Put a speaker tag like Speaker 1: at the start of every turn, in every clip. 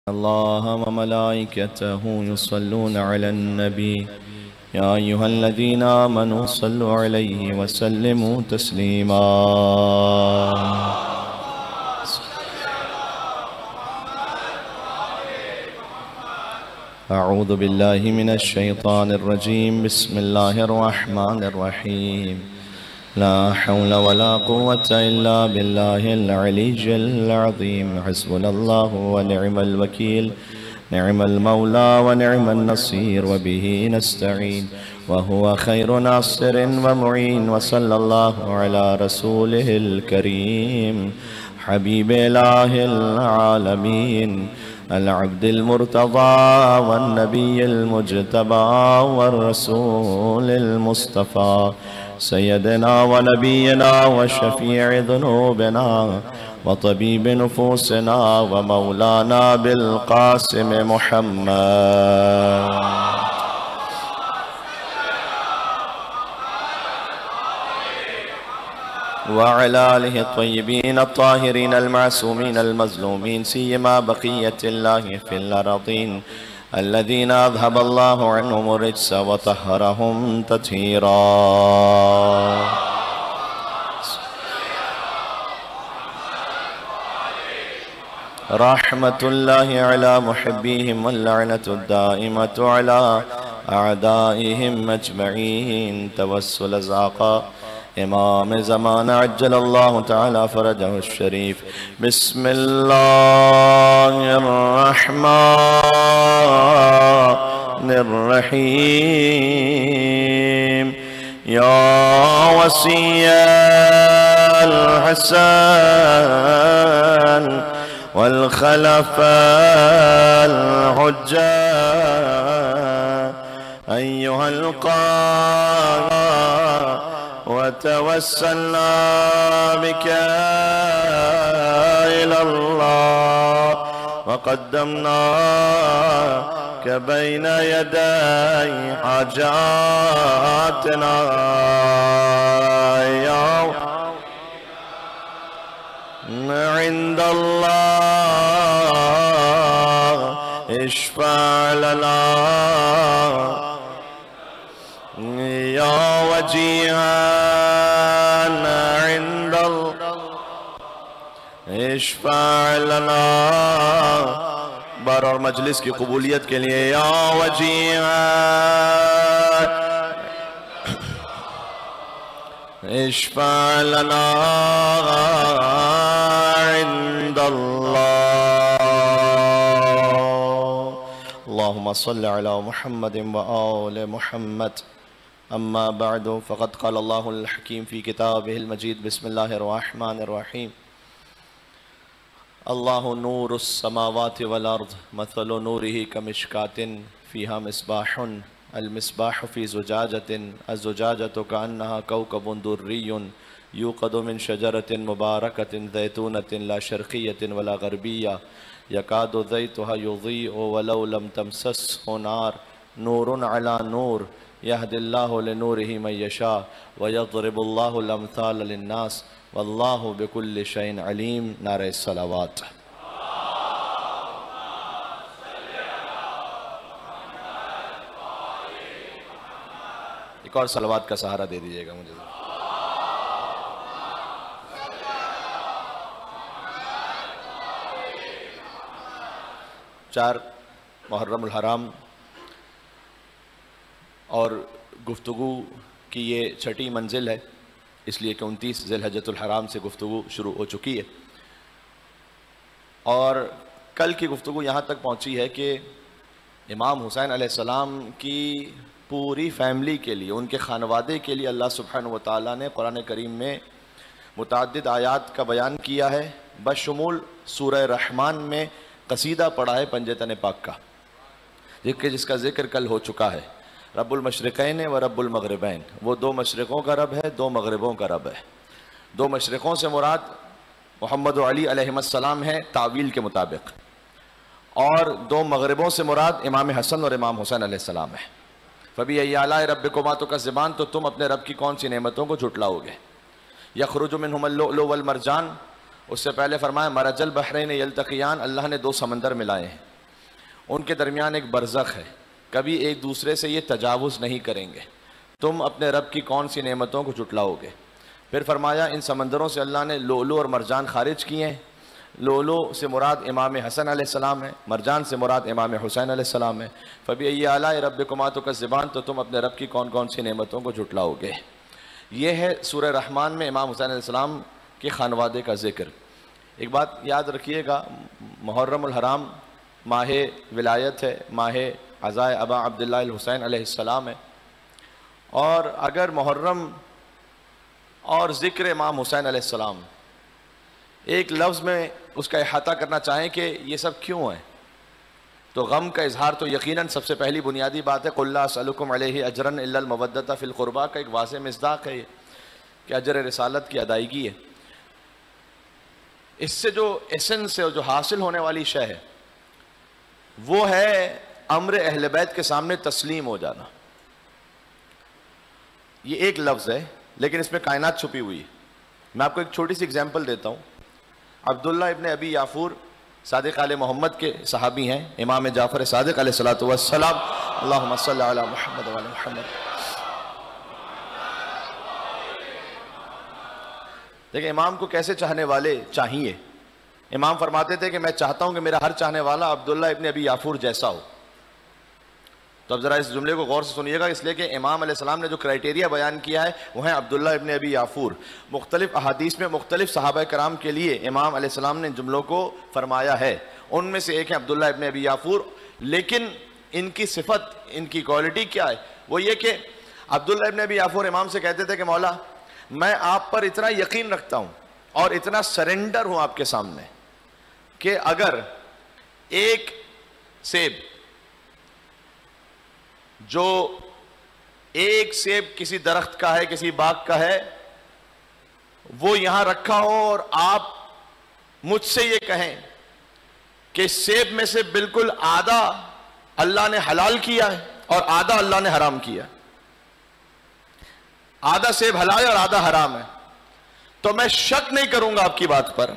Speaker 1: الله وملائكته يصلون على النبي يا أيها الذين آمنوا صلوا عليه وسلموا تسليما أعوذ بالله من الشيطان الرجيم بسم الله الرحمن الرحيم لا حول ولا قوة إلا بالله العلي العظيم حسبنا الله ونعم الوكيل نعم المولى ونعم النصير وبه نستعين وهو خير ناصر ومعين وصلى الله على رسوله الكريم حبيب إله العالمين العبد المرتضى والنبي المجتبى والرسول المصطفى سيدنا ونبينا وشفيع ذنوبنا وطبيب نفوسنا ومولانا بالقاسم محمد وعلى آله الطيبين الطاهرين المعصومين المظلومين سيما بقية الله في الأرضين الذين أذهب الله عنهم الرجس وطهرهم تطهيرا رحمة الله على محبيهم واللعنة الدائمة على أعدائهم أجمعين توسل زاقا امام زمان عجل الله تعالى فرجه الشريف بسم الله الرحمن الرحيم يا وصي الحسن والخلفاء الحجة أيها القائد وتوسلنا بك إلى الله وقدمناك بين يدي حاجاتنا يا عند الله اشفع لنا يا وجيها عند الله اشفع لنا بار اور مجلس کی قبولیت کے لیے یا وجیها اشفع لنا عند الله اللهم صل على محمد وآل محمد أما بعد فقد قال الله الحكيم في كتابه المجيد بسم الله الرحمن الرحيم الله نور السماوات والأرض مثل نوره كمشكاة فيها مصباح المصباح في زجاجة الزجاجة كأنها كوكب دري يوقد من شجرة مباركة زيتونة لا شرقية ولا غربية يكاد زيتها يضيء ولو لم تمسسه نار نور على نور يهدي الله لنوره من يشاء ويضرب الله الأمثال للناس والله بكل شيء عليم نعرہ الصلوات ایک اور صلوات کا سہارا دے دیجئے گا مجھے چار محرم الحرام اور گفتگو کی یہ چھٹی منزل ہے اس لیے کہ 29 ذی الحجۃ الحرام سے گفتگو شروع ہو چکی ہے اور کل کی گفتگو یہاں تک پہنچی ہے کہ امام حسین علیہ السلام کی پوری فیملی کے لیے ان کے خانوادے کے لیے اللہ سبحانہ و تعالیٰ نے قرآن کریم میں متعدد آیات کا بیان کیا ہے بشمول سورہ رحمان میں قصیدہ پڑھا ہے پنجتن پاک کا جس کا ذکر کل ہو چکا ہے رب المشرقین و رب المغربین وہ دو مشرقوں کا رب ہے دو مغربوں کا رب ہے دو مشرقوں سے مراد محمد و علی علیہ السلام ہے تعویل کے مطابق اور دو مغربوں سے مراد امام حسن اور امام حسین علیہ السلام ہے فَبِأَيِّ آلَاءِ رَبِّكُمَا تُكَذِّبَانِ تو تم اپنے رب کی کون سی نعمتوں کو جھٹلاؤ گے یخرج منہم اللؤلؤ والمرجان اس سے پہلے فرمایا مرج البحرین یلتقیان اللہ نے دو سمندر ملائے ہیں ان کے درمیان ایک برزخ ہے، کبھی ایک دوسرے سے یہ تجاوز نہیں کریں گے، تم اپنے رب کی کون سی نعمتوں کو جھٹلاؤ گے؟ پھر فرمایا ان سمندروں سے اللہ نے لؤلؤ اور مرجان خارج کیے ہیں۔ لؤلؤ سے مراد امام حسن علیہ السلام ہے، مرجان سے مراد امام حسین علیہ السلام ہے۔ فبأي آلاء ربكما تكذبان، تو تم اپنے رب کی کون کون سی نعمتوں کو جھٹلاؤ گے۔ یہ ہے سورہ رحمان میں امام حسین علیہ السلام کے خانوادے کا ذکر۔ ایک بات یاد رکھیے گا، محرم الحرام ماہ ولایت ہے، ماہ عزائے ابا عبداللہ الحسین علیہ السلام ہے، اور اگر محرم اور ذکر امام حسین علیہ السلام ایک لفظ میں اس کا احاطہ کرنا چاہیں کہ یہ سب کیوں ہے، تو غم کا اظہار تو یقیناً سب سے پہلی بنیادی بات ہے۔ قُلْ لَا أَسْأَلُكُمْ عَلَيْهِ أَجْرًا إِلَّا الْمَوَدَّةَ فِي الْقُرْبَى کا ایک واضح مصداق ہے یہ کہ اجر رسالت کی ادائیگی ہے۔ اس سے جو ایسنس ہے، جو حاصل ہونے والی شے ہے، وہ ہے امر اہل بیت کے سامنے تسلیم ہو جانا۔ یہ ایک لفظ ہے لیکن اس میں کائنات چھپی ہوئی ہے۔ میں آپ کو ایک چھوٹی سی اگزامپل دیتا ہوں۔ عبداللہ ابن ابی یافور صادق آل محمد کے صحابی ہیں، امام جعفر صادق علیہ السلام، اللہم صلی علی محمد وعلی محمد۔ دیکھیں امام کو کیسے چاہنے والے چاہیے۔ امام فرماتے تھے کہ میں چاہتا ہوں کہ میرا ہر چاہنے والا عبداللہ ابن ابی یافور جیسا ہو۔ تو اب ذرا اس جملے کو غور سے سنیے گا، اس لیے کہ امام علیہ السلام نے جو کرائٹیریا بیان کیا ہے وہ ہے عبداللہ ابن ابی یافور۔ مختلف احادیث میں مختلف صحابہ کرام کے لیے امام علیہ السلام نے جملوں کو فرمایا ہے، ان میں سے ایک ہے عبداللہ ابن ابی یافور۔ لیکن ان کی صفت، ان کی کوالٹی کیا ہے؟ وہ یہ کہ عبداللہ ابن ابی یافور امام سے کہتے تھے کہ مولا میں آپ پر اتنا یقین رکھتا ہوں اور اتنا سرنڈر ہوں آپ کے سامنے کہ اگر ایک سیب، جو ایک سیب کسی درخت کا ہے، کسی باغ کا ہے، وہ یہاں رکھا ہو اور آپ مجھ سے یہ کہیں کہ سیب میں سے بالکل آدھا اللہ نے حلال کیا ہے اور آدھا اللہ نے حرام کیا ہے، آدھا سیب حلال ہے اور آدھا حرام ہے، تو میں شک نہیں کروں گا آپ کی بات پر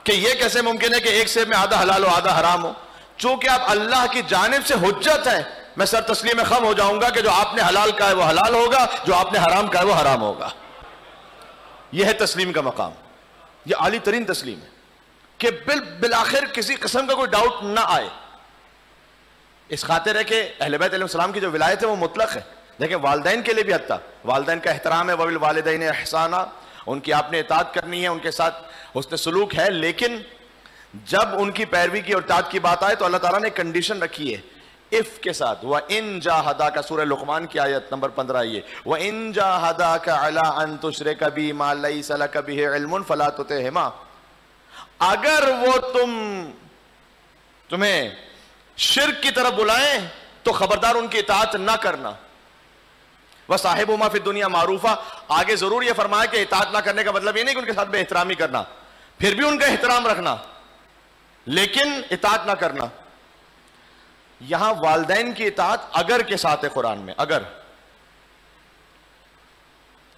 Speaker 1: کہ یہ کیسے ممکن ہے کہ ایک سیب میں آدھا حلال ہو آدھا حرام ہو۔ چونکہ آپ اللہ کی جانب سے حجت ہیں، میں سر تسلیم خم ہو جاؤں گا کہ جو آپ نے حلال کہا ہے وہ حلال ہوگا، جو آپ نے حرام کہا ہے وہ حرام ہوگا۔ یہ ہے تسلیم کا مقام، یہ عالی ترین تسلیم ہے کہ بالآخر کسی قسم کا کوئی ڈاؤٹ نہ آئے۔ اس خاطر ہے کہ اہل بیت علیہ السلام کی جو ولایت ہے وہ مطلق ہے۔ دیکھیں والدین کے لیے بھی حتیٰ والدین کا احترام ہے، وَبِالْوَالِدَيْنِ إِحْسَانًا، ان کی آپ نے اطاعت کرنی ہے، ان کے ساتھ حسن سلوک ہے، لیکن جب ان کی پیروی کی اور اطاعت کی بات آئے تو اللہ تعالیٰ نے کنڈیشن رکھی ہے اف کے ساتھ۔ وَإِن جَاهَدَاكَ سورہ لقمان کی آیت نمبر 15 یہ وَإِن جَاهَدَاكَ عَلَىٰ أَن تُشْرِكَ بِي مَا لَيْسَ لَكَ بِهِ عِلْمٌ فَلَا تُطِعْهُمَا، اگر وہ تمہیں شرک کی طرف بلائیں تو خبردار ان کی اطاعت نہ کرنا۔ وَصَاحِبُهُمَا فِي الدُّنْيَا مَعْرُوفًا، آگے ضرور یہ فرمایا کہ اطاعت نہ کرنے کا مطلب یہ نہیں کہ ان کے ساتھ بے احترامی کرنا، پھر بھی ان کا احترام رکھنا لیکن اطاعت نہ کرنا۔ یہاں والدین کی اطاعت اگر کے ساتھ ہے قرآن میں۔ اگر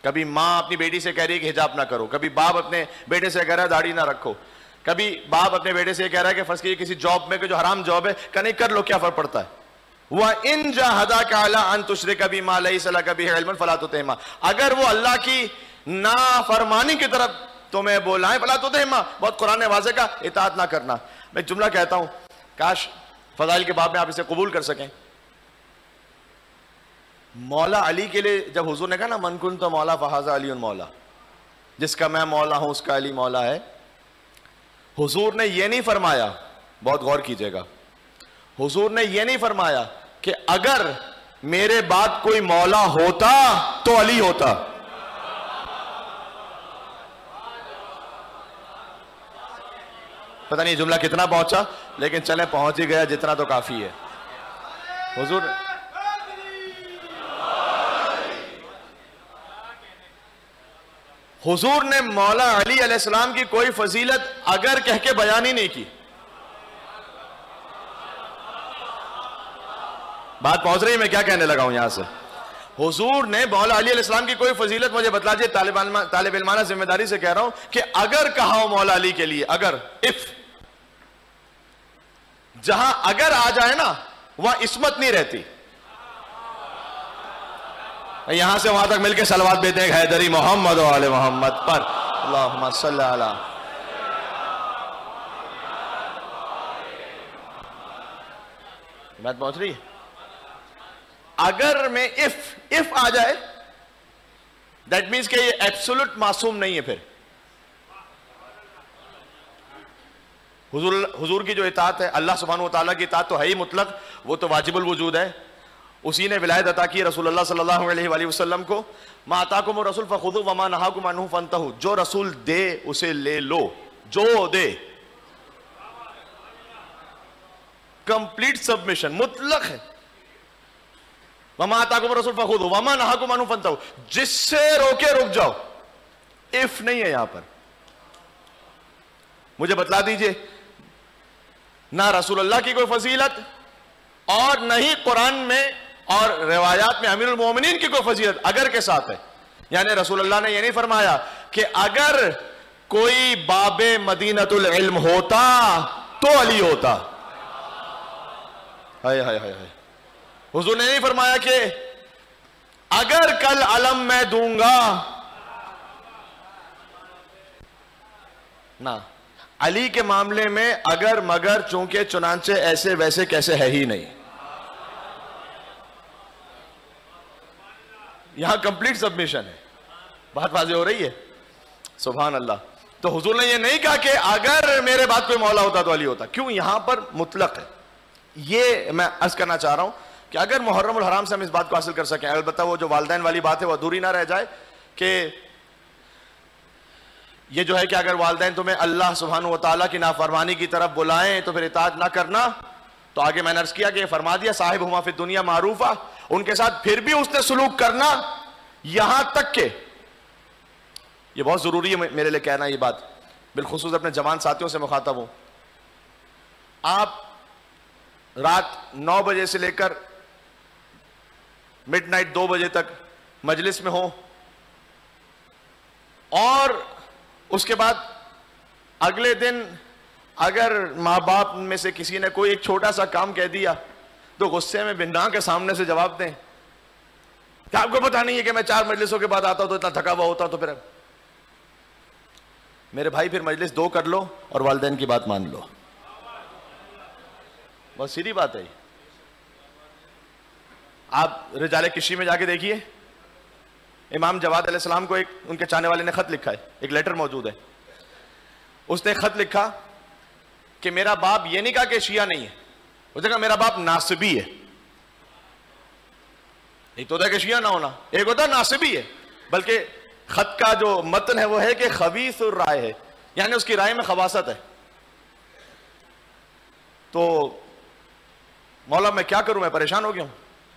Speaker 1: کبھی ماں اپنی بیٹی سے کہہ رہی ہے کہ حجاب نہ کرو، کبھی باپ اپنے بیٹے سے کہہ رہا ہے داڑھی نہ رکھو، کبھی باپ اپنے بیٹے سے کہہ رہا ہے کہ فرض کیجیے کسی جاب میں کہ جو حرام جاب ہے کہ نہیں کر لو، کیا فرق پڑتا ہے؟ وَإِن جَاهَدَاكَ عَلَىٰ أَن تُشْرِكَ بِي مَا لَيْسَ لَكَ بِهِ عِلْمٌ فَلَا تُطِعْهُمَا، اگر وہ اللہ کی نافرمانی کی طرف تمہیں بولائیں فَلَا تُطِعْهُمَا، بہت قرآن نے واضح کا اطاعت نہ کرنا۔ میں جملہ کہتا ہوں، کاش فضائل کے باب میں آپ اسے قبول کر سکیں۔ مولا علی کے لیے جب حضور نے کہا نا من کنت مولا فہذا علی مولا، جس کا میں مولا ہوں اس کا علی مولا ہے، حضور نے یہ نہیں فرمایا، بہت غور کیجئے گا، حضور نے یہ نہیں فرمایا کہ اگر میرے بعد کوئی مولا ہوتا تو علی ہوتا۔ پتہ نہیں جملہ کتنا پہنچا، لیکن چلیں پہنچ ہی گیا جتنا تو کافی ہے۔ حضور نے مولا علی علیہ السلام کی کوئی فضیلت اگر کہہ کے بیان ہی نہیں کی۔ بات پہنچ رہی ہے میں کیا کہنے لگا ہوں یہاں سے؟ حضور نے مولا علی علیہ السلام کی کوئی فضیلت مجھے بتلا دیے، طالب علمانہ ذمہ داری سے کہہ رہا ہوں کہ اگر کہا ہو مولا علی کے لیے، اگر اف جہاں اگر آ جائے نا وہاں عصمت نہیں رہتی. یہاں سے وہاں تک مل کے صلوات دیتے ہیں حیدری محمد و آل محمد پر. اللہم صلی علی. بات پہنچ رہی ہے؟ اگر میں if آ جائے دیٹ مینس کہ یہ ایبسولوٹ معصوم نہیں ہے. پھر حضور کی جو اطاعت ہے, اللہ سبحانہ و تعالیٰ کی اطاعت تو ہے ہی مطلق, وہ تو واجب الوجود ہے. اسی نے ولایت عطا کی رسول اللہ صلی اللہ علیہ وآلہ وسلم کو. ما آتاکم الرسول فخذوہ وما نہاکم عنہ فانتہوا. جو رسول دے اسے لے لو, جو دے. کمپلیٹ سبمیشن, مطلق ہے. وما آتاکم الرسول فخذوہ وما نہاکم عنہ فانتہوا. جس سے روکے رک جاؤ. اف نہیں ہے یہاں پر. مجھے بتلا دیجئے, نہ رسول اللہ کی کوئی فضیلت اور نہ ہی قرآن میں اور روایات میں امیر المومنین کی کوئی فضیلت اگر کے ساتھ ہے. یعنی رسول اللہ نے یہ نہیں فرمایا کہ اگر کوئی باب مدینۃ العلم ہوتا تو علی ہوتا. ہائے ہائے ہائے. حضور نے نہیں فرمایا کہ اگر کل علم میں دوں گا, نہ. علی کے معاملے میں اگر مگر چونکہ چنانچہ ایسے ویسے کیسے ہے ہی نہیں. یہاں کمپلیٹ سبمیشن ہے. بات واضح ہو رہی ہے؟ سبحان اللہ. تو حضور نے یہ نہیں کہا کہ اگر میرے بعد کوئی مولا ہوتا تو علی ہوتا. کیوں؟ یہاں پر مطلق ہے. یہ میں عرض کرنا چاہ رہا ہوں کہ اگر محرم الحرام سے ہم اس بات کو حاصل کر سکیں, البتہ وہ جو والدین والی بات ہے وہ ادھوری نہ رہ جائے, کہ یہ جو ہے کہ اگر والدین تمہیں اللہ سبحانہ و تعالیٰ کی نافرمانی کی طرف بلائیں تو پھر اطاعت نہ کرنا. تو آگے میں نے عرض کیا کہ فرما دیا صاحبہما فی الدنیا معروفہ, ان کے ساتھ پھر بھی اس نے سلوک کرنا, یہاں تک کہ یہ بہت ضروری ہے میرے لیے کہنا یہ بات, بالخصوص اپنے جوان ساتھیوں سے مخاطب ہوں. آپ رات 9 بجے سے لے کر مڈ نائٹ 2 بجے تک مجلس میں ہوں, اور اس کے بعد اگلے دن اگر ماں باپ میں سے کسی نے کوئی ایک چھوٹا سا کام کہہ دیا تو غصے میں بنا کے سامنے سے جواب دیں کہ آپ کو پتا نہیں ہے کہ میں 4 مجلسوں کے بعد آتا ہوں تو اتنا تھکا ہوا ہوتا. تو پھر میرے بھائی پھر مجلس 2 کر لو اور والدین کی بات مان لو. بہت سیدھی بات ہے. آپ رجال کشی میں جا کے دیکھیے, امام جواد علیہ السلام کو ایک ان کے چاہنے والے نے خط لکھا ہے, ایک لیٹر موجود ہے. اس نے خط لکھا کہ میرا باپ یہ نہیں کہا کہ شیعہ نہیں ہے, اس نے کہا میرا باپ ناصبی ہے. ایک تو ہوتا ہے کہ شیعہ نہ ہونا, ایک ہوتا ہے ناصبی ہے. بلکہ خط کا جو متن ہے وہ ہے کہ خبیث الرائے ہے, یعنی اس کی رائے میں خباثت ہے. تو مولا میں کیا کروں, میں پریشان ہو گیا ہوں,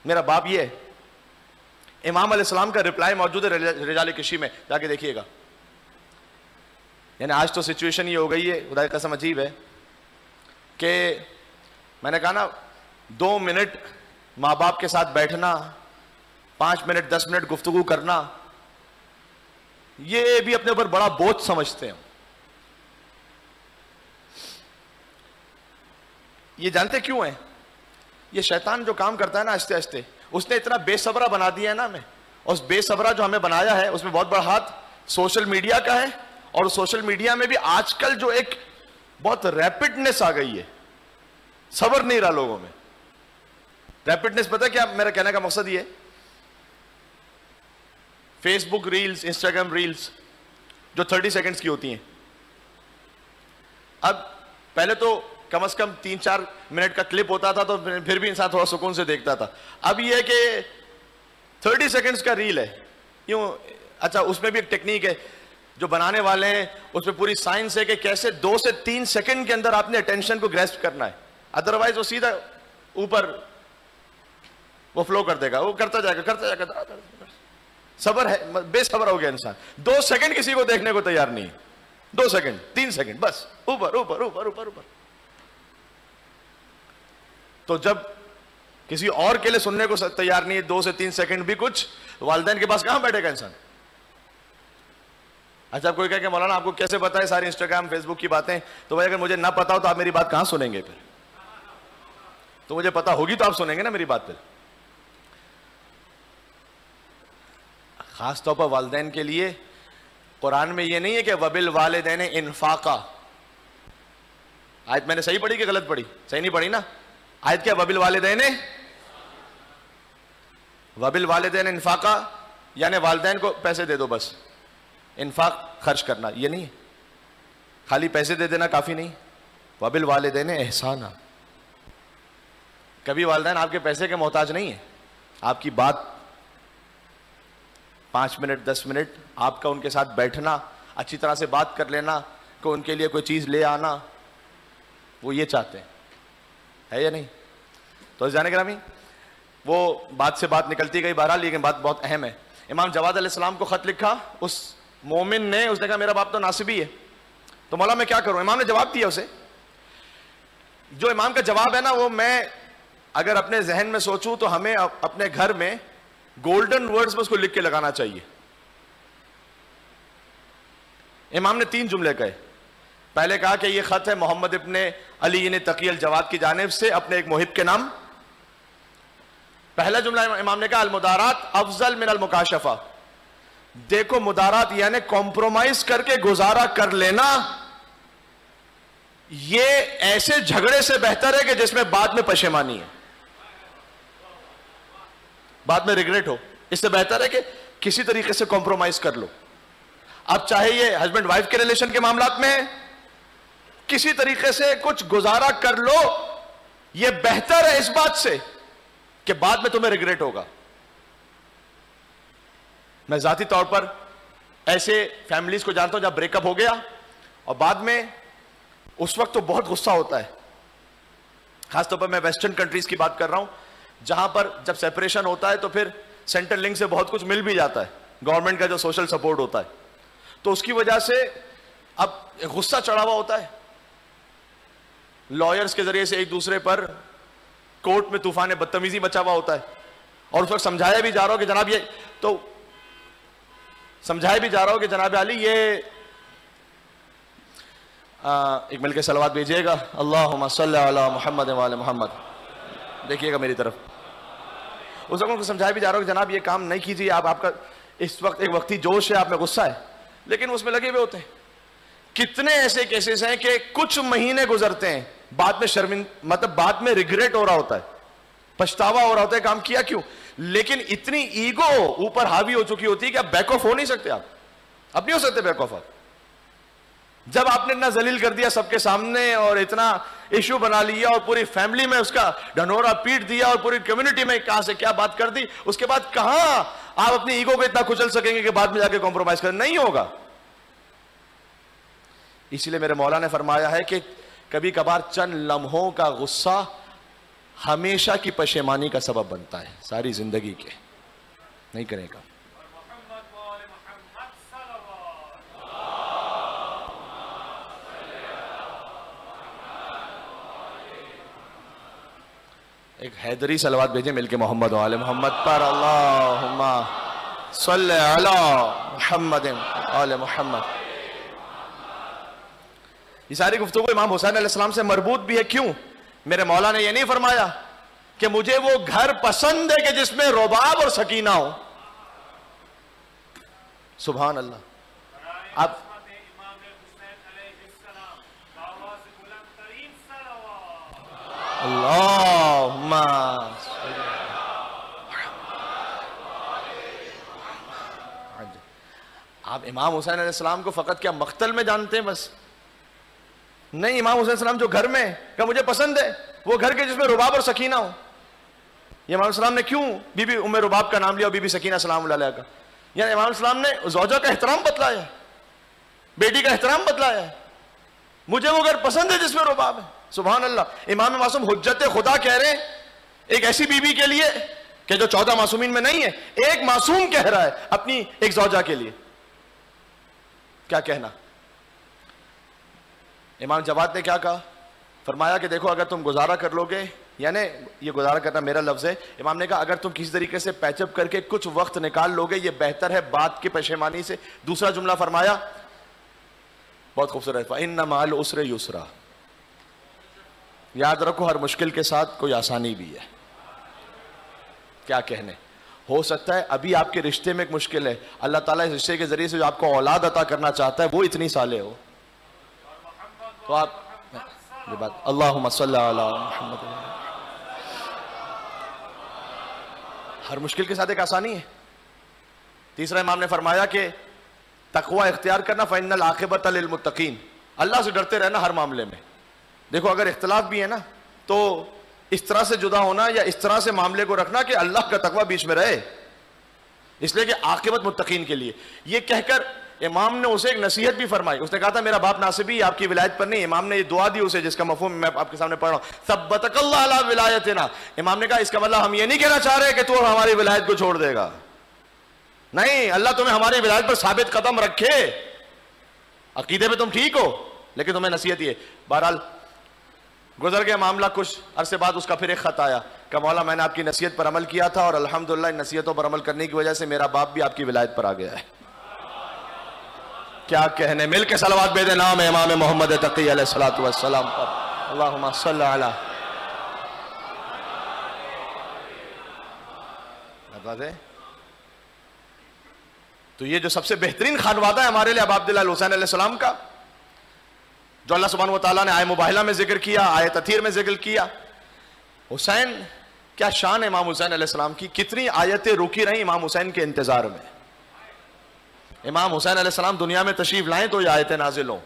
Speaker 1: میرا باپ یہ ہے. امام علیہ السلام کا رپلائی موجود ہے رجال کشی میں, جا کے دیکھیے گا. یعنی آج تو سچویشن یہ ہو گئی ہے, خدا کی قسم عجیب ہے, کہ میں نے کہا نا 2 منٹ ماں باپ کے ساتھ بیٹھنا, 5 منٹ 10 منٹ گفتگو کرنا, یہ بھی اپنے اوپر بڑا بوجھ سمجھتے ہیں. یہ جانتے کیوں ہیں؟ یہ شیطان جو کام کرتا ہے نا آہستہ آہستہ, اس نے اتنا بے صبرہ بنا دیا ہے نا ہمیں, اور اس بے صبرہ جو ہمیں بنایا ہے اس میں بہت بڑا ہاتھ سوشل میڈیا کا ہے. اور سوشل میڈیا میں بھی آج کل جو ایک بہت ریپڈنس آ گئی ہے, صبر نہیں رہا لوگوں میں. ریپڈنس پتہ کیا میرا کہنے کا مقصد یہ ہے, فیس بک ریلز, انسٹاگرام ریلز جو 30 سیکنڈز کی ہوتی ہیں, اب پہلے تو کم از کم 3-4 منٹ کا کلپ ہوتا تھا تو پھر بھی انسان تھوڑا سکون سے دیکھتا تھا. اب یہ ہے کہ 30 سیکنڈز کا ریل ہے یوں. اچھا اس میں بھی ایک ٹیکنیک ہے جو بنانے والے ہیں, اس میں پوری سائنس ہے کہ کیسے 2 سے 3 سیکنڈ کے اندر آپ نے اٹینشن کو گریسپ کرنا ہے, ادروائز وہ سیدھا اوپر وہ فلو کر دے گا, وہ کرتا جائے گا. صبر ہے, بے صبر ہو گیا انسان. 2 سیکنڈ کسی کو دیکھنے کو تیار نہیں ہے, 2 سیکنڈ 3 سیکنڈ بس اوپر اوپر اوپر اوپر اوپر. تو جب کسی اور کے لیے سننے کو تیار نہیں ہے 2 سے 3 سیکنڈ بھی کچھ, والدین کے پاس کہاں بیٹھے گا انسان. اچھا کوئی کہے کہ مولانا آپ کو کیسے پتا ہے ساری انسٹاگرام فیس بک کی باتیں, تو بھائی اگر مجھے نہ پتا ہو تو آپ میری بات کہاں سنیں گے پھر. تو مجھے پتا ہوگی تو آپ سنیں گے نا میری بات پھر. خاص طور پر والدین کے لیے قرآن میں یہ نہیں ہے کہ وَبِالْوَالِدَيْنِ إِنْفَاقًا. آیت میں نے صحیح پڑھی کہ غلط پڑھی؟ صحیح نہیں پڑھی نا. آیت کیا وَبِالْوَالِدَيْنِ إِنْفَاقًا یعنی والدین کو پیسے دے دو بس. انفاق خرچ کرنا یہ نہیں ہے. خالی پیسے دے دینا کافی نہیں. وَبِالْوَالِدَيْنِ إِحْسَانًا. کبھی والدین آپ کے پیسے کے محتاج نہیں ہیں. آپ کی بات 5 منٹ 10 منٹ آپ کا ان کے ساتھ بیٹھنا, اچھی طرح سے بات کر لینا, کہ ان کے لیے کوئی چیز لے آنا, وہ یہ چاہتے ہیں, ہے یا نہیں؟ تو جانے گرامی وہ بات سے بات نکلتی گئی بہرحال, لیکن بات بہت اہم ہے. امام جواد علیہ السلام کو خط لکھا اس مومن نے, اس نے کہا میرا باپ تو ناصبی ہے, تو مولا میں کیا کروں؟ امام نے جواب دیا اسے. جو امام کا جواب ہے نا, وہ میں اگر اپنے ذہن میں سوچوں تو ہمیں اپنے گھر میں گولڈن ورڈز میں اس کو لکھ کے لگانا چاہیے. امام نے 3 جملے کہے. پہلے کہا کہ یہ خط ہے محمد ابن علی تقی الجواد کی جانب سے اپنے ایک محب کے نام. پہلا جملہ امام نے کہا المدارات افضل من المکاشفہ. دیکھو مدارات یعنی کمپرومائز کر کے گزارا کر لینا, یہ ایسے جھگڑے سے بہتر ہے کہ جس میں بعد میں پشیمانی ہے, بعد میں ریگریٹ ہو. اس سے بہتر ہے کہ کسی طریقے سے کمپرومائز کر لو. اب چاہے یہ ہسبینڈ وائف کے ریلیشن کے معاملات میں ہے, کسی طریقے سے کچھ گزارا کر لو, یہ بہتر ہے اس بات سے کہ بعد میں تمہیں ریگریٹ ہوگا. میں ذاتی طور پر ایسے فیملیز کو جانتا ہوں جب بریک اپ ہو گیا اور بعد میں اس وقت تو بہت غصہ ہوتا ہے. خاص طور پر میں ویسٹرن کنٹریز کی بات کر رہا ہوں, جہاں پر جب سیپریشن ہوتا ہے تو پھر سینٹرل لنک سے بہت کچھ مل بھی جاتا ہے, گورنمنٹ کا جو سوشل سپورٹ ہوتا ہے, تو اس کی وجہ سے اب غصہ چڑھا ہوا ہوتا ہے. لائرز کے ذریعے سے ایک دوسرے پر کورٹ میں طوفان بدتمیزی مچا ہوا ہوتا ہے, اور اس وقت سمجھایا بھی جا رہا ہو کہ جناب یہ تو سمجھایا بھی جا رہا ہو کہ جناب علی یہ ایک مل کے صلوات بھیجیے گا, اللہم صلی علی محمد وعلی محمد. دیکھیے گا میری طرف. اس وقت کو سمجھایا بھی جا رہا ہو کہ جناب یہ کام نہیں کیجیے, آپ کا اس وقت ایک وقتی جوش ہے, آپ میں غصہ ہے, لیکن اس میں لگے ہوئے ہوتے ہیں. کتنے ایسے کیسز ہیں کہ کچھ مہینے گزرتے ہیں, بعد میں مطلب بعد میں ریگریٹ ہو رہا ہوتا ہے, پچھتاوا ہو رہا ہوتا ہے کام کیا کیوں, لیکن اتنی ایگو اوپر حاوی ہو چکی ہوتی ہے کہ آپ بیک آف ہو نہیں سکتے. آپ نہیں ہو سکتے بیک آف. جب آپ نے اتنا ذلیل کر دیا سب کے سامنے اور اتنا ایشو بنا لیا اور پوری فیملی میں اس کا ڈھنورا پیٹ دیا اور پوری کمیونٹی میں کہاں سے کیا بات کر دی, اس کے بعد کہاں آپ اپنی ایگو کو اتنا کچل سکیں گے کہ بعد میں جا کے کمپرومائز کر نہیں ہوگا. اسی لیے میرے مولا نے فرمایا ہے کہ کبھی کبھار چند لمحوں کا غصہ ہمیشہ کی پشیمانی کا سبب بنتا ہے, ساری زندگی کے. نہیں کرے گا. ایک حیدری صلوات بھیجیں مل کے محمد وعلی محمد پر, اللہم صلی علی محمد وعلی محمد. یہ ساری گفتگو امام حسین علیہ السلام سے مربوط بھی ہے. کیوں؟ میرے مولا نے یہ نہیں فرمایا کہ مجھے وہ گھر پسند ہے کہ جس میں رباب اور سکینہ ہو. سبحان اللہ. اب اللہم آپ امام حسین علیہ السلام کو فقط کیا مقتل میں جانتے ہیں بس؟ نہیں, امام حسین علیہ السلام جو گھر میں کہ مجھے پسند ہے وہ گھر کے جس میں رباب اور سکینہ ہو. یہ امام السلام نے کیوں بی بی ام رباب کا نام لیا اور بی بی سکینہ سلام اللہ علیہ کا؟ یعنی امام السلام نے زوجہ کا احترام بتلایا ہے, بیٹی کا احترام بتلایا ہے. مجھے وہ گھر پسند ہے جس میں رباب ہے. سبحان اللہ. امام معصوم حجت خدا کہہ رہے ہیں ایک ایسی بیوی کے لیے کہ جو 14 معصومین میں نہیں ہے, ایک معصوم کہہ رہا ہے اپنی ایک زوجہ کے لیے. کیا کہنا. امام جواد نے کیا کہا؟ فرمایا کہ دیکھو اگر تم گزارا کر لو گے, یعنی یہ گزارا کرنا میرا لفظ ہے, امام نے کہا اگر تم کسی طریقے سے پیچ اپ کر کے کچھ وقت نکال لو گے یہ بہتر ہے بات کی پشیمانی سے. دوسرا جملہ فرمایا بہت خوبصورت, فَإِنَّ مَعَ الْعُسْرِ يُسْرًا. یاد رکھو ہر مشکل کے ساتھ کوئی آسانی بھی ہے. کیا کہنے, ہو سکتا ہے ابھی آپ کے رشتے میں ایک مشکل ہے, اللہ تعالیٰ اس رشتے کے ذریعے سے جو آپ کو اولاد عطا کرنا چاہتا ہے وہ اتنی صالح ہو, تو آپ یہ بات اللہم صلی علی محمد. ہر مشکل کے ساتھ ایک آسانی ہے. تیسرا امام نے فرمایا کہ تقوی اختیار کرنا فإن العاقبۃ للمتقین, اللہ سے ڈرتے رہنا ہر معاملے میں. دیکھو اگر اختلاف بھی ہے نا تو اس طرح سے جدا ہونا یا اس طرح سے معاملے کو رکھنا کہ اللہ کا تقوی بیچ میں رہے, اس لیے کہ عاقبت متقین کے لیے. یہ کہہ کر امام نے اسے ایک نصیحت بھی فرمائی. اس نے کہا تھا میرا باپ ناصبی آپ کی ولایت پر نہیں. امام نے یہ دعا دی اسے جس کا مفہوم میں آپ کے سامنے پڑھ رہا ہوں, ثبتک اللہ علی ولایتنا. امام نے کہا اس کا مطلب ہم یہ نہیں کہنا چاہ رہے کہ تو ہماری ولایت کو چھوڑ دے گا, نہیں, اللہ تمہیں ہماری ولایت پر ثابت قدم رکھے. عقیدے میں تم ٹھیک ہو لیکن تمہیں نصیحت یہ. بہرحال گزر گیا معاملہ. کچھ عرصے بعد اس کا پھر ایک خط آیا کہ مولا میں نے آپ کی نصیحت پر عمل کیا تھا اور الحمدللہ ان نصیحتوں پر عمل کرنے کی وجہ سے میرا باپ بھی آپ کی ولایت پر آ گیا ہے. کیا کہنے, مل کے صلوات بھیجیں نام امام محمد تقی علیہ الصلوۃ والسلام پر. اللہم صلی علی. تو یہ جو سب سے بہترین خانوادہ ہے ہمارے لیے ابا عبداللہ الحسین علیہ السلام کا, جو اللہ سبحانہ وتعالیٰ نے آیہ مباہلہ میں ذکر کیا, آیہ تطہیر میں ذکر کیا. حسین, کیا شان ہے امام حسین علیہ السلام کی, کتنی آیتیں رکی رہیں امام حسین کے انتظار میں. امام حسین علیہ السلام دنیا میں تشریف لائیں تو یہ آیتیں نازل ہوں.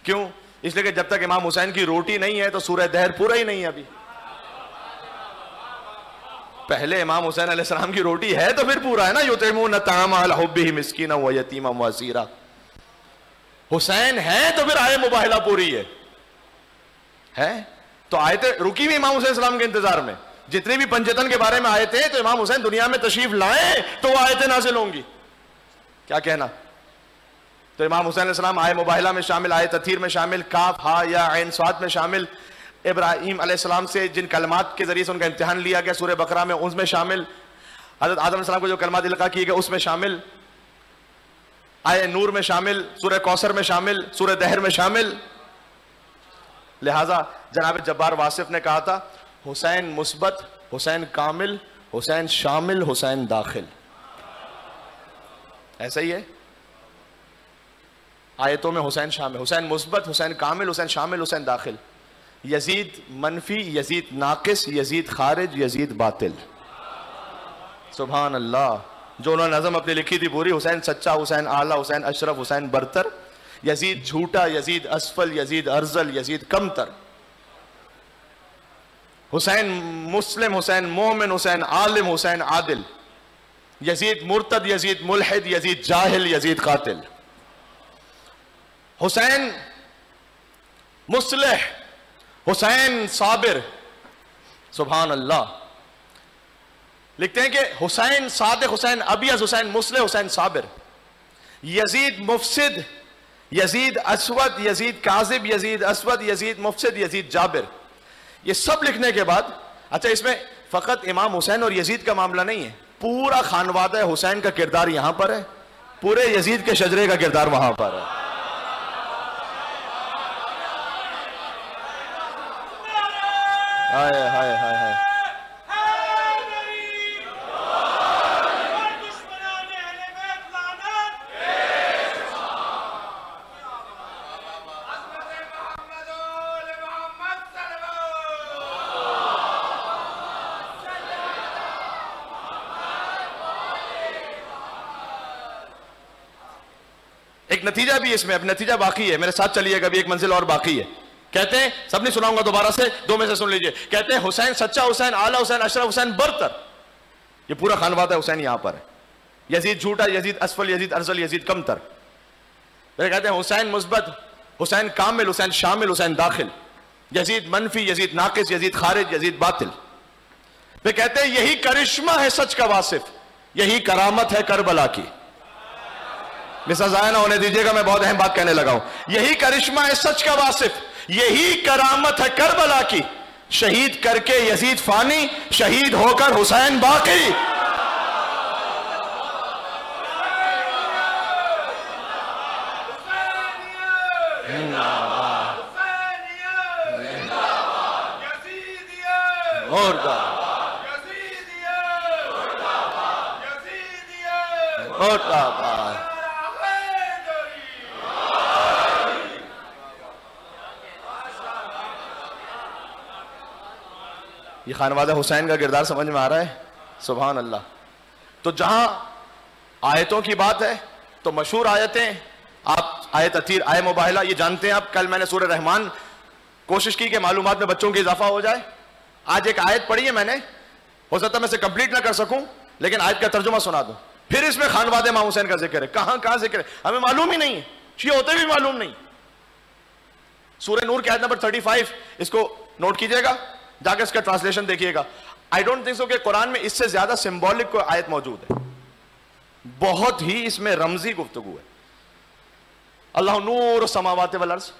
Speaker 1: کیوں؟ اس لیے کہ جب تک امام حسین کی روٹی نہیں ہے تو سورہ دہر پورا ہی نہیں ہے. ابھی پہلے امام حسین علیہ السلام کی روٹی ہے تو پھر پورا ہے نا. یطعمون الطعام علی حبہ مسکینا و یتیما و اسیرا. حسین ہے تو پھر آیہ مباہلہ پوری ہے تو آیتیں رکی بھی امام حسین السلام کے انتظار میں. جتنی بھی پنجتن کے بارے میں آیتیں تو امام حسین دنیا میں تشریف لائیں تو وہ آیتیں نازل ہوں گی. کیا کہنا. تو امام حسین علیہ السلام آیہ مباہلہ میں شامل, آیہ تطہیر میں شامل, کاف ہا یا عین صاد میں شامل, ابراہیم علیہ السلام سے جن کلمات کے ذریعے سے ان کا امتحان لیا گیا سورہ بقرہ میں اس میں شامل, حضرت آدم علیہ السلام کو جو کلمات القاء کیے گئے اس میں شامل, آیہ نور میں شامل, سورہ کوثر میں شامل, سورہ دہر میں شامل. لہٰذا جناب جبار واصف نے کہا تھا حسین مثبت, حسین کامل, حسین شامل, حسین داخل. ایسا ہی ہے آیتوں میں حسین شامل, حسین مثبت, حسین کامل, حسین شامل, حسین داخل. یزید منفی, یزید ناقص, یزید خارج, یزید باطل. سبحان اللہ. جو انہوں نے نظم اپنی لکھی تھی پوری, حسین سچا, حسین اعلیٰ, حسین اشرف, حسین برتر, یزید جھوٹا, یزید اسفل, یزید ارذل, یزید کمتر. حسین مسلم, حسین مومن, حسین عالم, حسین عادل. یزید مرتد, یزید ملحد, یزید جاہل, یزید قاتل. حسین مصلح, حسین صابر. سبحان اللہ. لکھتے ہیں کہ حسین صادق, حسین ابیض, حسین مصلح, حسین صابر. یزید مفسد, یزید اسود, یزید کاذب, یزید اسود, یزید مفسد, یزید جابر. یہ سب لکھنے کے بعد اچھا اس میں فقط امام حسین اور یزید کا معاملہ نہیں ہے, پورا خانوادہ حسین کا کردار یہاں پر ہے, پورے یزید کے شجرے کا کردار وہاں پر ہے. ہائے ہائے ہائے ہائے. ایک نتیجہ بھی اس میں, اب نتیجہ باقی ہے, میرے ساتھ چلیے گا, ابھی ایک منزل اور باقی ہے. کہتے ہیں, سب نہیں سناؤں گا دوبارہ سے, دو میں سے سن لیجئے. کہتے ہیں حسین سچا, حسین اعلیٰ, حسین اشرف, حسین برتر. یہ پورا خانوادہ حسین یہاں پر ہے. یزید جھوٹا, یزید اسفل, یزید ارذل, یزید کمتر. پھر کہتے ہیں حسین مثبت, حسین کامل, حسین شامل, حسین داخل. یزید منفی, یزید ناقص, یزید خارج, یزید باطل. پھر کہتے ہیں یہی کرشمہ ہے سچ کا واصف, یہی کرامت ہے کربلا کی. لسا ضائع نہ ہونے دیجیے گا, میں بہت اہم بات کہنے لگا ہوں. یہی کرشمہ ہے سچ کا واصف, یہی کرامت ہے کربلا کی. شہید کر کے یزید فانی, شہید ہو کر حسین باقی. یہ خانوادہ حسین کا کردار سمجھ میں آ رہا ہے؟ سبحان اللہ. تو جہاں آیتوں کی بات ہے تو مشہور آیتیں، آپ آیت عتیر، آیت مباہلہ یہ جانتے ہیں آپ. کل میں نے سورہ رحمان کوشش کی کہ معلومات میں بچوں کی اضافہ ہو جائے. آج ایک آیت پڑھی ہے میں نے، ہو سکتا ہے میں سے کمپلیٹ نہ کر سکوں لیکن آیت کا ترجمہ سنا دوں. پھر اس میں خانواد امام حسین کا ذکر ہے. کہاں ذکر ہے ہمیں معلوم ہی نہیں ہے، شیعہ ہوتے بھی معلوم نہیں. سورہ نور کی آیت نمبر 35 اس کو نوٹ کیجئے گا، جا کے اس کا ٹرانسلیشن دیکھیے گا. آئی ڈونٹ تھنک سو کہ قرآن میں اس سے زیادہ سمبولک کوئی آیت موجود ہے. بہت ہی اس میں رمزی گفتگو ہے. اللہ نور السماوات والارض،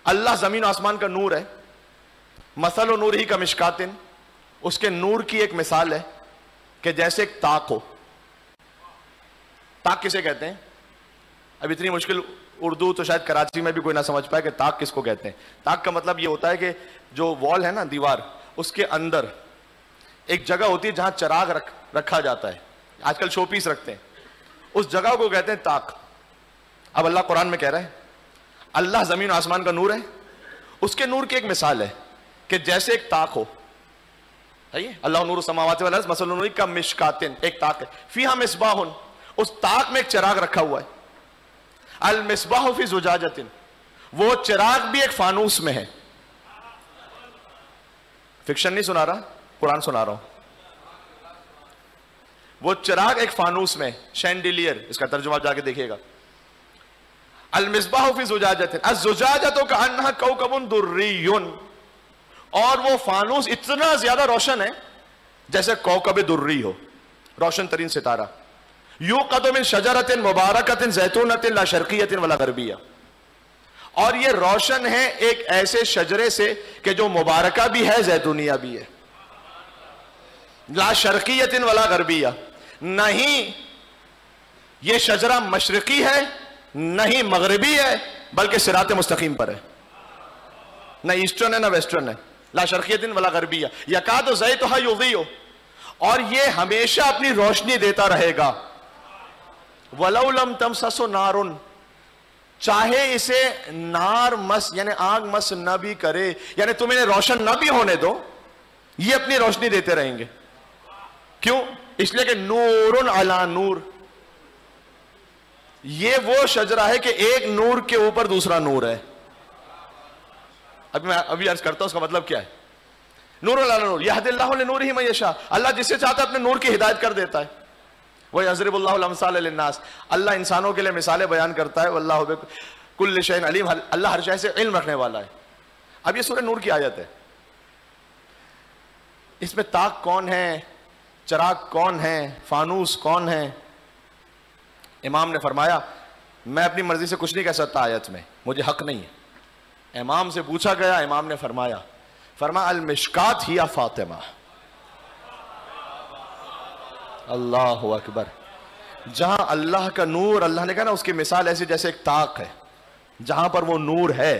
Speaker 1: اللہ زمین و آسمان کا نور ہے. مثل نورہ کمشکات، اس کے نور کی ایک مثال ہے کہ جیسے ایک تاک ہو. تاک کسے کہتے ہیں؟ اب اتنی مشکل اردو تو شاید کراچی میں بھی کوئی نہ سمجھ پائے کہ تاک کس کو کہتے ہیں. تاک کا مطلب یہ ہوتا ہے کہ جو وال ہے نا، دیوار، اس کے اندر ایک جگہ ہوتی ہے جہاں چراغ رکھا جاتا ہے. آج کل شو پیس رکھتے ہیں، اس جگہ کو کہتے ہیں تاک. اب اللہ قرآن میں کہہ رہا ہے اللہ زمین و آسمان کا نور ہے، اس کے نور کی ایک مثال ہے کہ جیسے ایک تاک ہو. اللہ نور السماوات والارض مثل نورہ کمشکات، ایک تاک ہے. فیہا مصباح، اس تاک میں ایک چراغ رکھا ہوا ہے. المصباح فی زجاجۃ، وہ چراغ بھی ایک فانوس میں ہے. فکشن نہیں سنا رہا، قرآن سنا رہا ہوں. وہ چراغ ایک فانوس میں، شینڈیلیئر، اس کا ترجمہ آپ جا کے دیکھیے گا. المصباح فی زجاجۃ، الزجاجۃ کأنہا کوکب دری، اور وہ فانوس اتنا زیادہ روشن ہے جیسے کوکب دری ہو، روشن ترین ستارہ. یوقد من شجرۃ مبارکۃ زیتونۃ لا شرقیۃ ولا غربیہ، اور یہ روشن ہے ایک ایسے شجرے سے کہ جو مبارکہ بھی ہے، زیتونیہ بھی ہے. لا شرقیۃ ولا غربیہ، نہیں یہ شجرہ مشرقی ہے نہیں مغربی ہے، بلکہ صراط مستقیم پر ہے. نہ ایسٹرن ہے نہ ویسٹرن ہے. لا شرقیۃ ولا غربیہ یکاد زیتھا یضیء، اور یہ ہمیشہ اپنی روشنی دیتا رہے گا. وَلَوْ لَمْ تَمْسَسُ نَارٌ، چاہے اسے نار مس یعنی آگ مس نہ بھی کرے، یعنی تم انہیں روشن نہ بھی ہونے دو، یہ اپنی روشنی دیتے رہیں گے. کیوں؟ اس لیے کہ نورٌ علی نور، یہ وہ شجرہ ہے کہ ایک نور کے اوپر دوسرا نور ہے. ابھی عرض کرتا ہوں اس کا مطلب کیا ہے. نور علی نور، یہدی اللہ لنورہ من یشاء، اللہ جسے چاہتا ہے اپنے نور کی ہدایت کر دیتا ہے. وَيَضْرِبُ اللَّهُ الْأَمْثَالَ لِلنَّاسِ، اللہ انسانوں کے لیے مثالیں بیان کرتا ہے. وَاللَّهُ بِكُلِّ شَيْءٍ عَلِيمٌ، اللہ ہر شے سے علم رکھنے والا ہے. اب یہ سورہ نور کی آیت ہے. اس میں تاک کون ہے، چراغ کون ہے، فانوس کون ہے؟ امام نے فرمایا میں اپنی مرضی سے کچھ نہیں کہہ سکتا آیت میں، مجھے حق نہیں ہے. امام سے پوچھا گیا، امام نے فرمایا المشکات ہی فاطمہ. اللہ اکبر. جہاں اللہ کا نور، اللہ نے کہا نا اس کی مثال ایسی جیسے ایک تاک ہے، جہاں پر وہ نور ہے،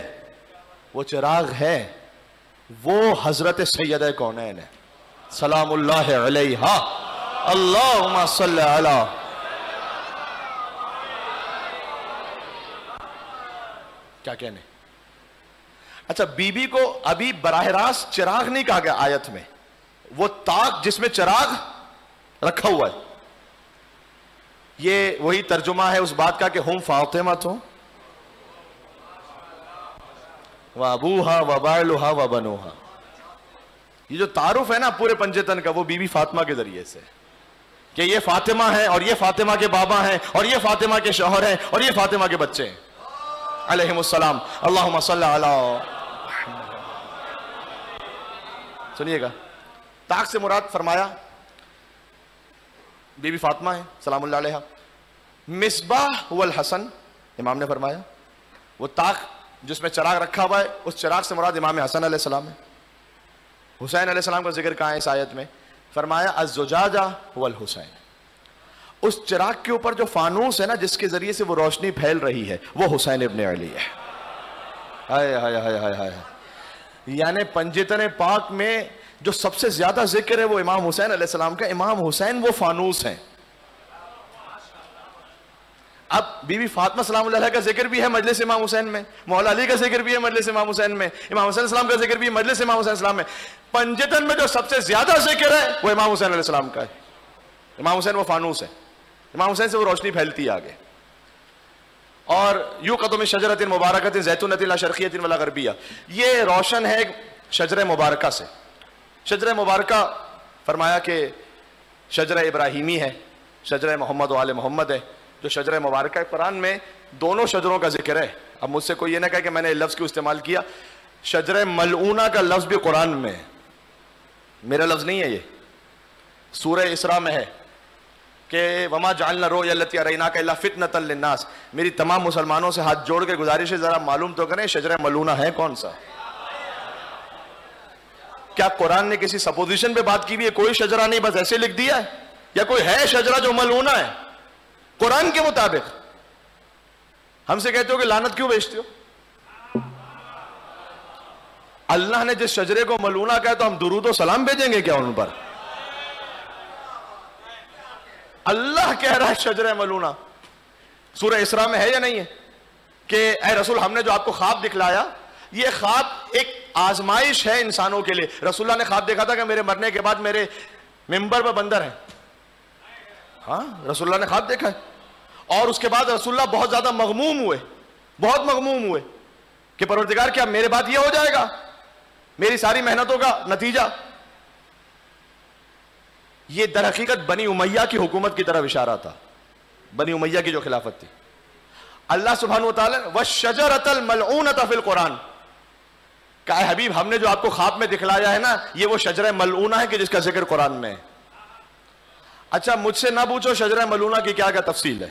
Speaker 1: وہ چراغ ہے، وہ حضرت سیدہ کونین ہے سلام اللہ علیہا. اللہم صلی علی. کیا کہنے. اچھا، بی بی کو ابھی براہ راست چراغ نہیں کہا گیا آیت میں، وہ تاک جس میں چراغ رکھا ہوا ہے. یہ وہی ترجمہ ہے اس بات کا کہ ہم فاطمہ تو وابوہا وبالہا وبنوہا. یہ جو تعارف ہے نا پورے پنجتن کا، وہ بی بی فاطمہ کے ذریعے سے، کہ یہ فاطمہ ہے اور یہ فاطمہ کے بابا ہیں اور یہ فاطمہ کے شوہر ہیں اور یہ فاطمہ کے بچے ہیں علیہم السلام. اللہم صلی علی. سنیے گا، تاک سے مراد فرمایا بی بی فاطمہ ہے سلام اللہ علیہ. مصباح والحسن، امام نے فرمایا وہ تاک جس میں چراغ رکھا ہوا ہے، اس چراغ سے مراد امام حسن علیہ السلام ہے. حسین علیہ السلام کا ذکر کہاں ہے اس آیت میں؟ فرمایا الزجاجہ والحسین. اس چراغ کے اوپر جو فانوس ہے نا جس کے ذریعے سے وہ روشنی پھیل رہی ہے، وہ حسین ابن علی ہے. ہائے ہائے ہائے ہائے ہائے. یعنی پنجتن پاک میں جو سب سے زیادہ ذکر ہے وہ امام حسین علیہ السلام کا. امام حسین وہ فانوس ہیں. اب بی بی فاطمہ سلام اللہ علیہ کا ذکر بھی ہے مجلس امام حسین میں, مولا علی کا ذکر بھی ہے مجلس امام حسین میں, امام حسین السلام کا ذکر بھی ہے مجلس امام حسین السلام میں. پنجتن میں جو سب سے زیادہ ذکر ہے وہ امام حسین علیہ السلام کا ہے. امام حسین وہ فانوس ہے, امام حسین سے وہ روشنی پھیلتی ہے آگے. اور یو قدم شجرۃ مبارکۃ زیتونۃ لا شرقیۃ ولا غربیہ, یہ روشن ہے شجرہ مبارکہ سے. شجرہ مبارکہ فرمایا کہ شجرہ ابراہیمی ہے, شجرہ محمد و آل محمد ہے. جو شجرہ مبارکہ قرآن میں دونوں شجروں کا ذکر ہے. اب مجھ سے کوئی یہ نہ کہے کہ میں نے لفظ کیوں استعمال کیا. شجرہ ملعونہ کا لفظ بھی قرآن میں ہے, میرا لفظ نہیں ہے, یہ سورہ اسراء میں ہے کہ وما جعلنا رؤیا التي اریناک الا فتنۃ للناس. میری تمام مسلمانوں سے ہاتھ جوڑ کے گزارش ہے ذرا معلوم تو کریں شجرہ ملعونہ ہے کون سا. کیا قرآن نے کسی سپوزیشن پہ بات کی ہوئی ہے؟ کوئی شجرہ نہیں, بس ایسے لکھ دیا ہے, یا کوئی ہے شجرہ جو ملعونہ ہے قرآن کے مطابق؟ ہم سے کہتے ہو کہ لعنت کیوں بھیجتے ہو؟ اللہ نے جس شجرے کو ملعونہ کہا تو ہم درود و سلام بھیجیں گے کیا ان پر؟ اللہ کہہ رہا ہے شجرہ ملعونہ. سورہ اسراء میں ہے یا نہیں ہے کہ اے رسول ہم نے جو آپ کو خواب دکھلایا, یہ خواب ایک آزمائش ہے انسانوں کے لیے. رسول اللہ نے خواب دیکھا تھا کہ میرے مرنے کے بعد میرے ممبر پر بندر ہیں. ہاں رسول اللہ نے خواب دیکھا ہے. اور اس کے بعد رسول اللہ بہت زیادہ مغموم ہوئے, بہت مغموم ہوئے کہ پروردگار کیا میرے بعد یہ ہو جائے گا, میری ساری محنتوں کا نتیجہ. یہ در حقیقت بنی امیہ کی حکومت کی طرف اشارہ تھا, بنی امیہ کی جو خلافت تھی. اللہ سبحانہ وتعالی وَالشَّجَرَةَ الْمَلْعُونَةَ فِي الْقُرْآنِ کہا ہے حبیب ہم نے جو آپ کو خواب میں دکھلایا ہے نا یہ وہ شجرہ ملعونہ ہے کہ جس کا ذکر قرآن میں ہے. اچھا مجھ سے نہ پوچھو شجرہ ملعونہ کی کیا تفصیل ہے,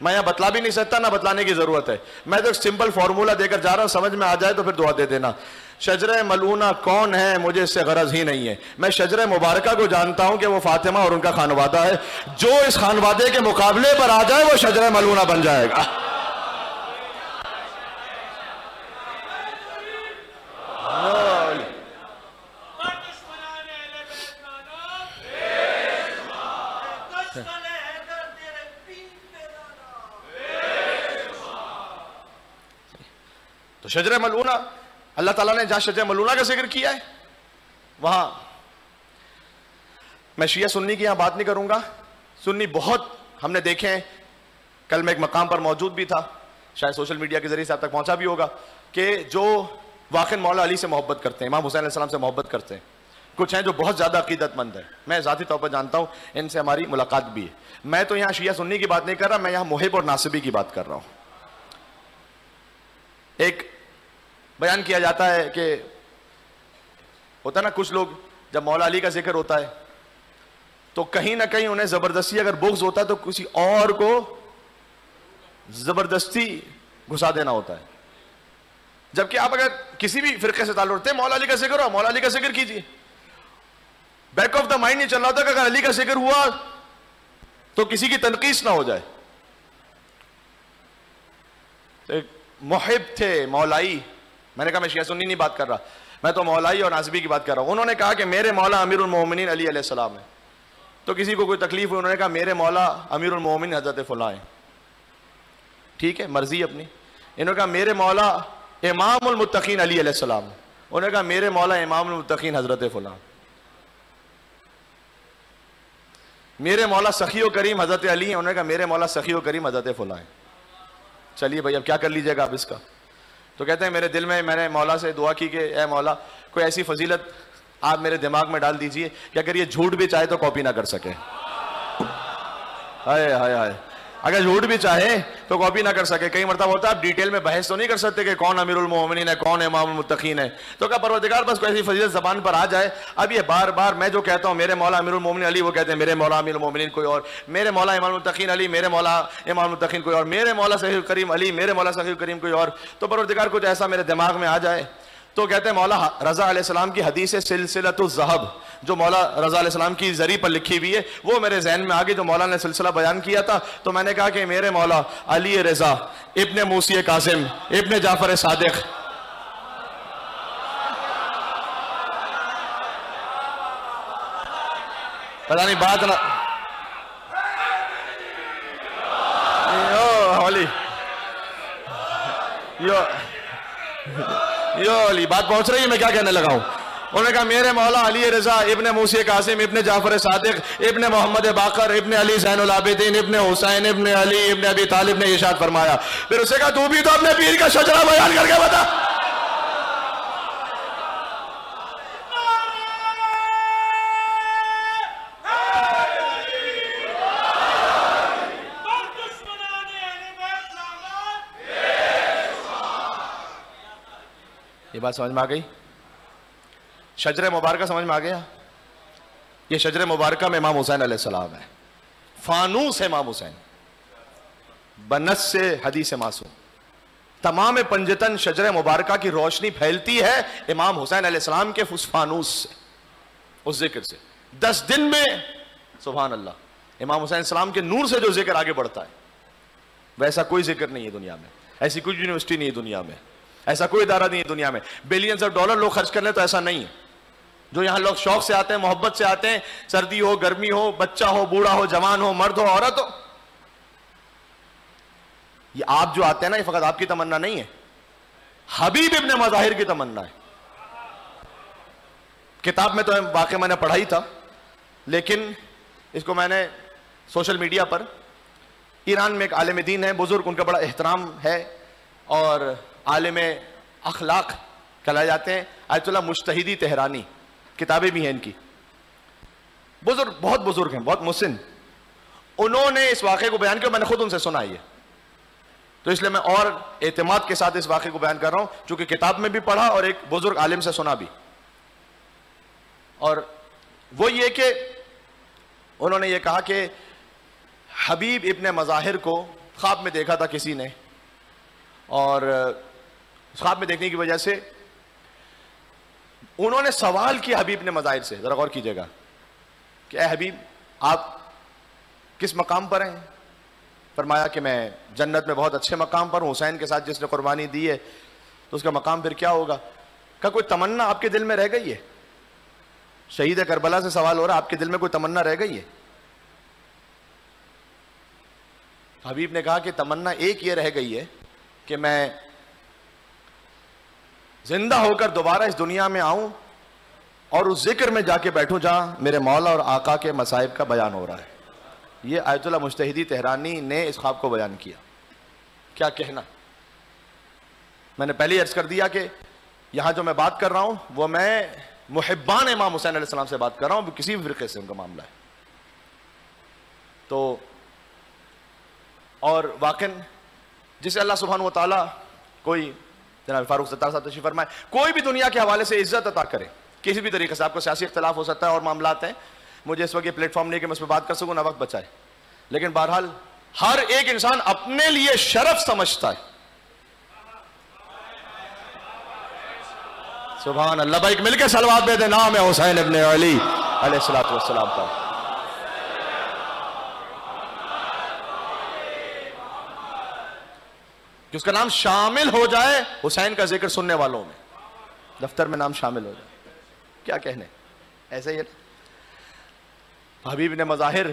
Speaker 1: میں یہاں بتلا بھی نہیں سکتا, نہ بتلانے کی ضرورت ہے. میں تو ایک سمپل فارمولہ دے کر جا رہا ہوں, سمجھ میں آ جائے تو پھر دعا دے دینا. شجرہ ملعونہ کون ہے مجھے اس سے غرض ہی نہیں ہے. میں شجرہ مبارکہ کو جانتا ہوں کہ وہ فاطمہ اور ان کا خانوادہ ہے. جو اس خانوادے کے مقابلے پر آ جائے وہ شجرہ ملعونہ بن جائے گا. تو شجرہ ملعونہ اللہ تعالیٰ نے جہاں شجرہ ملعونہ کا ذکر کیا ہے وہاں میں شیعہ سنی کی یہاں بات نہیں کروں گا. سنی بہت ہم نے دیکھے ہیں, کل میں ایک مقام پر موجود بھی تھا, شاید سوشل میڈیا کے ذریعے سے آپ تک پہنچا بھی ہوگا, کہ جو واقعی مولا علی سے محبت کرتے ہیں, امام حسین علیہ السلام سے محبت کرتے ہیں. کچھ ہیں جو بہت زیادہ عقیدت مند ہیں, میں ذاتی طور پر جانتا ہوں, ان سے ہماری ملاقات بھی ہے. میں تو یہاں شیعہ سنی کی بات نہیں کر رہا, میں یہاں محب اور ناصبی کی بات کر رہا ہوں. ایک بیان کیا جاتا ہے کہ ہوتا نا کچھ لوگ جب مولا علی کا ذکر ہوتا ہے تو کہیں نہ کہیں انہیں زبردستی اگر بغض ہوتا ہے تو کسی اور کو زبردستی گھسا دینا ہوتا ہے. جبکہ آپ اگر کسی بھی فرقے سے تعلق رکھتے ہیں مولا علی کا ذکر ہو, مولا علی کا ذکر کیجیے. بیک آف دا مائنڈ نہیں چل رہا ہوتا کہ اگر علی کا ذکر ہوا تو کسی کی تنقیص نہ ہو جائے. محب تھے مولائی, میں نے کہا میں شیعہ سنی نہیں بات کر رہا, میں تو مولائی اور ناصبی کی بات کر رہا ہوں. انہوں نے کہا کہ میرے مولا امیر المومنین علی علیہ السلام ہے. تو کسی کو کوئی تکلیف ہوئی, انہوں نے کہا میرے مولا امیر المومنین حضرت فلاں ہیں. ٹھیک ہے, مرضی اپنی. انہوں نے کہا میرے مولا امام المتقین علی علیہ السلام ہے. انہوں نے کہا میرے مولا امام المتقین حضرت فلاں. میرے مولا سخی و کریم حضرت علی ہیں. انہوں نے کہا میرے مولا سخی و کریم حضرت فلاں ہیں. چلیے بھائی اب کیا کر لیجئے گا آپ اس کا. تو کہتے ہیں میرے دل میں نے مولا سے دعا کی کہ اے مولا کوئی ایسی فضیلت آپ میرے دماغ میں ڈال دیجئے کہ اگر یہ جھوٹ بھی چاہے تو کاپی نہ کر سکے. ہائے ہائے ہائے, اگر جھوٹ بھی چاہے تو کاپی نہ کر سکے. کئی مرتبہ ہوتا ہے آپ ڈیٹیل میں بحث تو نہیں کر سکتے کہ کون امیر المومنین ہے, کون امام المتقین ہے. تو کہا پروردگار بس کوئی ایسی فضیلت زبان پر آ جائے. اب یہ بار بار میں جو کہتا ہوں میرے مولا امیر المومنین علی, وہ کہتے ہیں میرے مولا امیر المومنین کوئی اور, میرے مولا امام المتقین علی, میرے مولا امام المتقین کوئی اور, میرے مولا سخی کریم علی, میرے مولا سخی کریم کوئی اور. تو پروردگار کچھ ایسا میرے دماغ میں آ جائے. تو کہتے ہیں مولا رضا علیہ السلام کی حدیث سلسلۃ الذہب جو مولا رضا علیہ السلام کی زری پر لکھی ہوئی ہے وہ میرے ذہن میں آگئی, جو مولا نے سلسلہ بیان کیا تھا. تو میں نے کہا کہ میرے مولا علی رضا ابن موسی کاظم ابن جعفر صادق پتہ نہیں بات نہ علی بات پہنچ رہی ہے، میں کیا کہنے لگا ہوں. انہوں نے کہا میرے مولا علی رضا ابن موسی قاسم ابن جعفر صادق ابن محمد باقر ابن علی زین العابدین ابن حسین ابن علی ابن ابی طالب نے ارشاد فرمایا. پھر اسے کہا تو بھی تو اپنے پیر کا شجرہ بیان کر کے بتا. یہ بات سمجھ میں آ گئی؟ شجر مبارکہ سمجھ میں آ گیا؟ یہ شجر مبارکہ میں امام حسین علیہ السلام ہے. فانوس ہے امام حسین، بنس سے حدیث معصوم. تمام پنجتن شجر مبارکہ کی روشنی پھیلتی ہے امام حسین علیہ السلام کے اس فانوس سے، اس ذکر سے. 10 دن میں سبحان اللہ امام حسین السلام کے نور سے جو ذکر آگے بڑھتا ہے، ویسا کوئی ذکر نہیں ہے دنیا میں، ایسی کوئی یونیورسٹی نہیں ہے دنیا میں، ایسا کوئی ادارہ نہیں ہے دنیا میں. بلینز آف ڈالر لوگ خرچ کر لیں تو ایسا نہیں ہے. جو یہاں لوگ شوق سے آتے ہیں، محبت سے آتے ہیں، سردی ہو گرمی ہو، بچہ ہو بوڑھا ہو جوان ہو مرد ہو عورت ہو، یہ آپ جو آتے ہیں نا یہ فقط آپ کی تمنا نہیں ہے، حبیب ابن مظاہر کی تمنا ہے. کتاب میں تو واقعہ میں نے پڑھائی تھا، لیکن اس کو میں نے سوشل میڈیا پر، ایران میں ایک عالم دین ہے بزرگ، ان کا بڑا احترام ہے اور عالم اخلاق کہلائے جاتے ہیں، آیت اللہ مجتہدی تہرانی، کتابیں بھی ہیں ان کی، بزرگ بہت بزرگ ہیں، بہت مسن. انہوں نے اس واقعے کو بیان کیا، میں نے خود ان سے سنا ہے، تو اس لیے میں اور اعتماد کے ساتھ اس واقعے کو بیان کر رہا ہوں، چونکہ کتاب میں بھی پڑھا اور ایک بزرگ عالم سے سنا بھی. اور وہ یہ کہ انہوں نے یہ کہا کہ حبیب ابن مظاہر کو خواب میں دیکھا تھا کسی نے، اور خواب میں دیکھنے کی وجہ سے انہوں نے سوال کیا حبیب ابن مظاہر سے، ذرا غور کیجئے گا کہ اے حبیب آپ کس مقام پر ہیں؟ فرمایا کہ میں جنت میں بہت اچھے مقام پر ہوں، حسین کے ساتھ جس نے قربانی دی ہے تو اس کا مقام پھر کیا ہوگا؟ کہا کوئی تمنا آپ کے دل میں رہ گئی ہے؟ شہید کربلا سے سوال ہو رہا، آپ کے دل میں کوئی تمنا رہ گئی ہے؟ حبیب نے کہا کہ تمنا ایک یہ رہ گئی ہے کہ میں زندہ ہو کر دوبارہ اس دنیا میں آؤں اور اس ذکر میں جا کے بیٹھوں جہاں میرے مولا اور آقا کے مصائب کا بیان ہو رہا ہے. یہ آیت اللہ مجتہدی تہرانی نے اس خواب کو بیان کیا. کیا کہنا، میں نے پہلے عرض کر دیا کہ یہاں جو میں بات کر رہا ہوں وہ میں محبان امام حسین علیہ السلام سے بات کر رہا ہوں، کسی بھی فرقے سے ان کا معاملہ ہے. تو اور واقعاً جسے اللہ سبحانہ و تعالیٰ کوئی، جناب فاروق ستار صاحب تشریف فرمائے، کوئی بھی دنیا کے حوالے سے عزت عطا کرے کسی بھی طریقے سے، آپ کو سیاسی اختلاف ہو سکتا ہے اور معاملات ہیں، مجھے اس وقت یہ پلیٹ فارم نہیں کہ میں اس پہ بات کر سکوں، نہ وقت بچائے، لیکن بہرحال ہر ایک انسان اپنے لیے شرف سمجھتا ہے. سبحان اللہ. بھائی مل کے صلوات دے دے نام ہے حسین ابن علی علیہ السلام پر. کہ اس کا نام شامل ہو جائے حسین کا ذکر سننے والوں میں، دفتر میں نام شامل ہو جائے. کیا کہنے، ایسے ہی حبیب نے مظاہر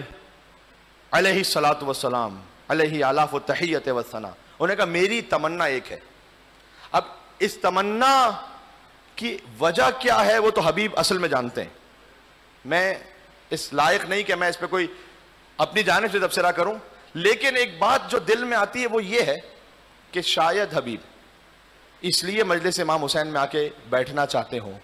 Speaker 1: علیہ السلام علیہ آلاف التحیت والثناء، انہوں نے کہا میری تمنا ایک ہے. اب اس تمنا کی وجہ کیا ہے وہ تو حبیب اصل میں جانتے ہیں، میں اس لائق نہیں کہ میں اس پہ کوئی اپنی جانب سے تبصرہ کروں، لیکن ایک بات جو دل میں آتی ہے وہ یہ ہے کہ شاید حبیب اس لیے مجلس امام حسین میں آ کے بیٹھنا چاہتے ہوں،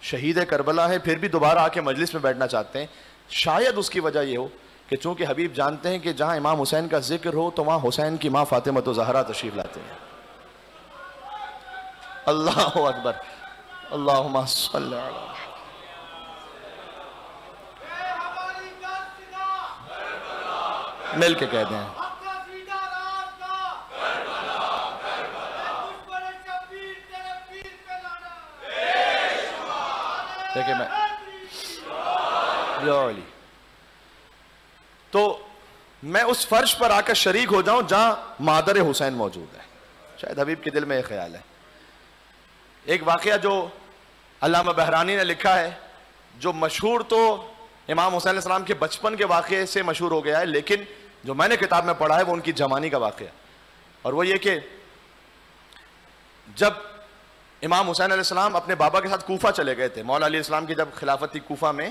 Speaker 1: شہید کربلا ہے پھر بھی دوبارہ آ کے مجلس میں بیٹھنا چاہتے ہیں، شاید اس کی وجہ یہ ہو کہ چونکہ حبیب جانتے ہیں کہ جہاں امام حسین کا ذکر ہو تو وہاں حسین کی ماں فاطمہ زہرا تشریف لاتے ہیں. اللہ اکبر. اللہم صلی علی مل کے کہتے ہیں. دیکھیں میں تو میں اس فرش پر آ کر شریک ہو جاؤں جہاں مادر حسین موجود ہے. شاید حبیب کے دل میں ایک خیال ہے. ایک واقعہ جو علامہ بہرانی نے لکھا ہے، جو مشہور تو امام حسین علیہ السلام کے بچپن کے واقعے سے مشہور ہو گیا ہے، لیکن جو میں نے کتاب میں پڑھا ہے وہ ان کی جوانی کا واقعہ، اور وہ یہ کہ جب امام حسین علیہ السلام اپنے بابا کے ساتھ کوفہ چلے گئے تھے، مولا علی علیہ السلام کی جب خلافت تھی کوفہ میں،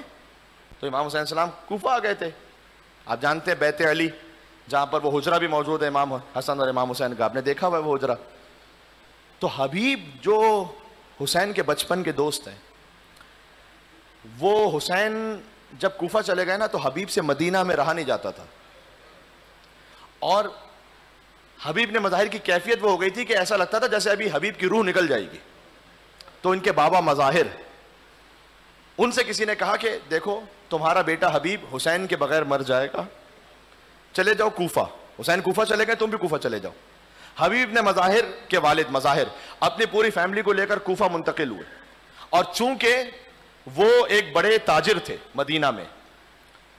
Speaker 1: تو امام حسین علیہ السلام کوفہ آ گئے تھے. آپ جانتے ہیں بیت علی، جہاں پر وہ حجرہ بھی موجود ہے امام حسن اور امام حسین کا، آپ نے دیکھا ہوا ہے وہ حجرہ. تو حبیب جو حسین کے بچپن کے دوست ہیں، وہ حسین جب کوفہ چلے گئے نا تو حبیب سے مدینہ میں رہا نہیں جاتا تھا، اور حبیب نے مظاہر کی کیفیت وہ ہو گئی تھی کہ ایسا لگتا تھا جیسے ابھی حبیب کی روح نکل جائے گی. تو ان کے بابا مظاہر، ان سے کسی نے کہا کہ دیکھو تمہارا بیٹا حبیب حسین کے بغیر مر جائے گا، چلے جاؤ کوفہ. حسین کوفہ چلے گئے، تم بھی کوفہ چلے جاؤ. حبیب نے مظاہر کے والد مظاہر اپنی پوری فیملی کو لے کر کوفہ منتقل ہوئے، اور چونکہ وہ ایک بڑے تاجر تھے مدینہ میں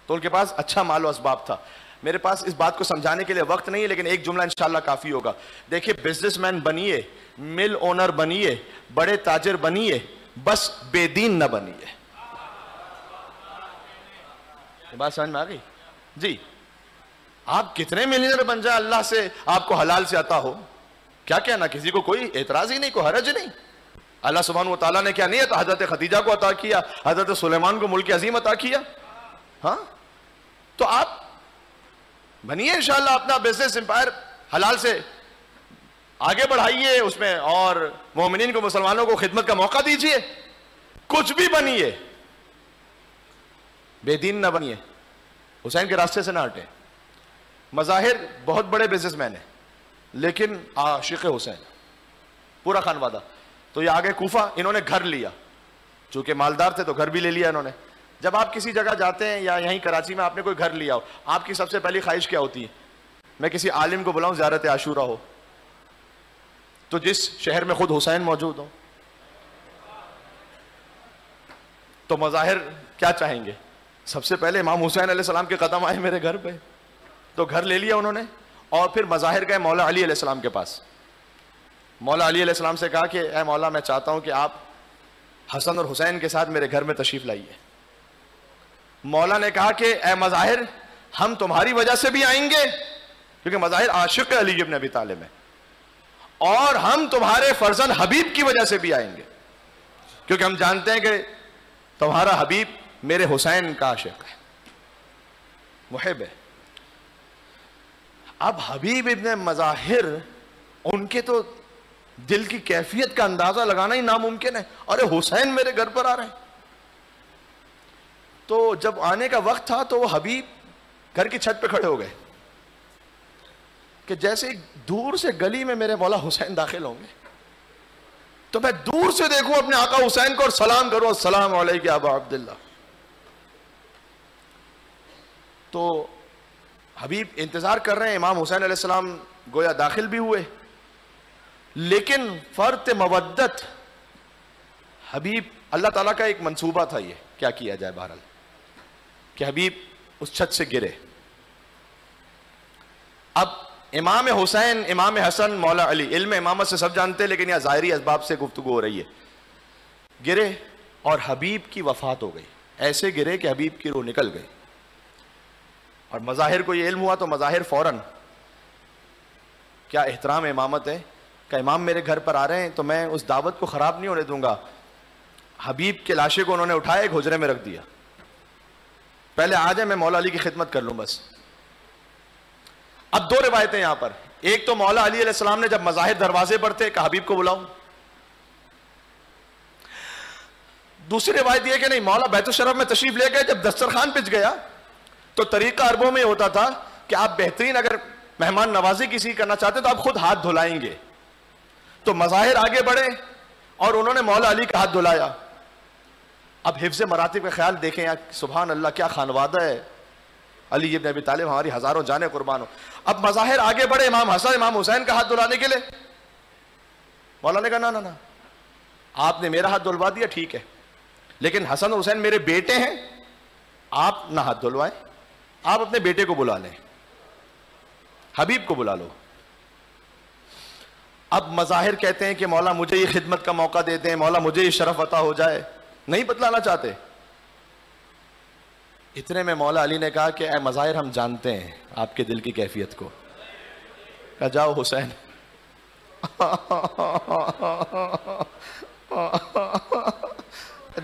Speaker 1: تو ان کے پاس اچھا مال و اسباب تھا. میرے پاس اس بات کو سمجھانے کے لیے وقت نہیں ہے، لیکن ایک جملہ انشاءاللہ کافی ہوگا. دیکھیے بزنس مین بنیے، مل اونر بنیے، بڑے تاجر بنیے، بس بے دین نہ بنیے. یہ بات سمجھ میں آ گئی جی؟ آپ کتنے ملینئر بن جائیں، اللہ سے آپ کو حلال سے عطا ہو، کیا کہنا، کسی کو کوئی اعتراض ہی نہیں، کوئی حرج نہیں. اللہ سبحانہ و تعالیٰ نے کیا نہیں ہے، حضرت خدیجہ کو عطا کیا، حضرت سلیمان کو ملک عظیم عطا کیا. ہاں تو آپ بنیے انشاءاللہ اپنا بزنس امپائر حلال سے آگے بڑھائیے اس میں، اور مومنین کو، مسلمانوں کو خدمت کا موقع دیجئے. کچھ بھی بنیے، بے دین نہ بنیے، حسین کے راستے سے نہ ہٹیں. مظاہر بہت بڑے بزنس مین ہیں لیکن عاشق حسین، پورا خانوادہ. تو یہ آگے کوفہ، انہوں نے گھر لیا، چونکہ مالدار تھے تو گھر بھی لے لیا انہوں نے. جب آپ کسی جگہ جاتے ہیں یا یہیں کراچی میں آپ نے کوئی گھر لیا ہو، آپ کی سب سے پہلی خواہش کیا ہوتی ہے؟ میں کسی عالم کو بلاؤں زیارت عاشورہ ہو، تو جس شہر میں خود حسین موجود ہو. تو مظاہر کیا چاہیں گے؟ سب سے پہلے امام حسین علیہ السلام کے قدم آئے میرے گھر پہ، تو گھر لے لیا انہوں نے. اور پھر مظاہر گئے مولا علی علیہ السلام کے پاس. مولا علی علیہ السلام سے کہا کہ اے مولا، میں چاہتا ہوں کہ آپ حسن اور حسین کے ساتھ میرے گھر میں تشریف لائیے. مولا نے کہا کہ اے مظاہر، ہم تمہاری وجہ سے بھی آئیں گے، کیونکہ مظاہر عاشق علی ابن ابی طالب ہے، اور ہم تمہارے فرزند حبیب کی وجہ سے بھی آئیں گے، کیونکہ ہم جانتے ہیں کہ تمہارا حبیب میرے حسین کا عاشق ہے، محب ہے. اب حبیب ابن مظاہر، ان کے تو دل کی کیفیت کا اندازہ لگانا ہی ناممکن ہے. ارے حسین میرے گھر پر آ رہے ہیں. تو جب آنے کا وقت تھا تو وہ حبیب گھر کی چھت پہ کھڑے ہو گئے کہ جیسے دور سے گلی میں میرے مولا حسین داخل ہوں گے تو میں دور سے دیکھوں اپنے آقا حسین کو اور سلام کروں، السلام علیکم ابا عبداللہ. تو حبیب انتظار کر رہے ہیں. امام حسین علیہ السلام گویا داخل بھی ہوئے، لیکن فرط مودت حبیب، اللہ تعالیٰ کا ایک منصوبہ تھا، یہ کیا کیا جائے بہرحال، کہ حبیب اس چھت سے گرے. اب امام حسین، امام حسن، مولا علی، علم امامت سے سب جانتے ہیں لیکن یہ ظاہری اسباب سے گفتگو ہو رہی ہے. گرے اور حبیب کی وفات ہو گئی. ایسے گرے کہ حبیب کی روح نکل گئی. اور مظاہر کو یہ علم ہوا تو مظاہر فوراً، کیا احترام امامت ہے کہ امام میرے گھر پر آ رہے ہیں تو میں اس دعوت کو خراب نہیں ہونے دوں گا. حبیب کے لاشے کو انہوں نے اٹھایا، ایک حجرے میں رکھ دیا. پہلے آ جائے، میں مولا علی کی خدمت کر لوں بس. اب دو روایتیں یہاں پر. ایک تو مولا علی علیہ السلام نے جب مظاہر دروازے پر تھے کہ حبیب کو بلاؤں. دوسری روایت یہ کہ نہیں، مولا بیت الشرف میں تشریف لے گئے. جب دسترخوان پچ گیا تو طریقہ عربوں میں ہوتا تھا کہ آپ بہترین اگر مہمان نوازی کسی کرنا چاہتے تو آپ خود ہاتھ دھلائیں گے. تو مظاہر آگے بڑھے اور انہوں نے مولا علی کا ہاتھ دھلایا. اب حفظ مراتب کا خیال دیکھیں یار، سبحان اللہ کیا خانوادہ ہے. علی ابن ابی طالب ہماری ہزاروں جانیں قربان ہو. اب مظاہر آگے بڑھے امام حسن امام حسین کا ہاتھ دھلانے کے لیے. مولا نے کہا نہ، آپ نے میرا ہاتھ دھلوا دیا ٹھیک ہے، لیکن حسن اور حسین میرے بیٹے ہیں، آپ نہ ہاتھ دھلوائیں، آپ اپنے بیٹے کو بلا لیں، حبیب کو بلا لو. اب مظاہر کہتے ہیں کہ مولا مجھے یہ خدمت کا موقع دے دیں، مولا مجھے یہ شرف عطا ہو جائے. نہیں بتلانا چاہتے. اتنے میں مولا علی نے کہا کہ اے مظاہر ہم جانتے ہیں آپ کے دل کی کیفیت کو. کہا جاؤ حسین.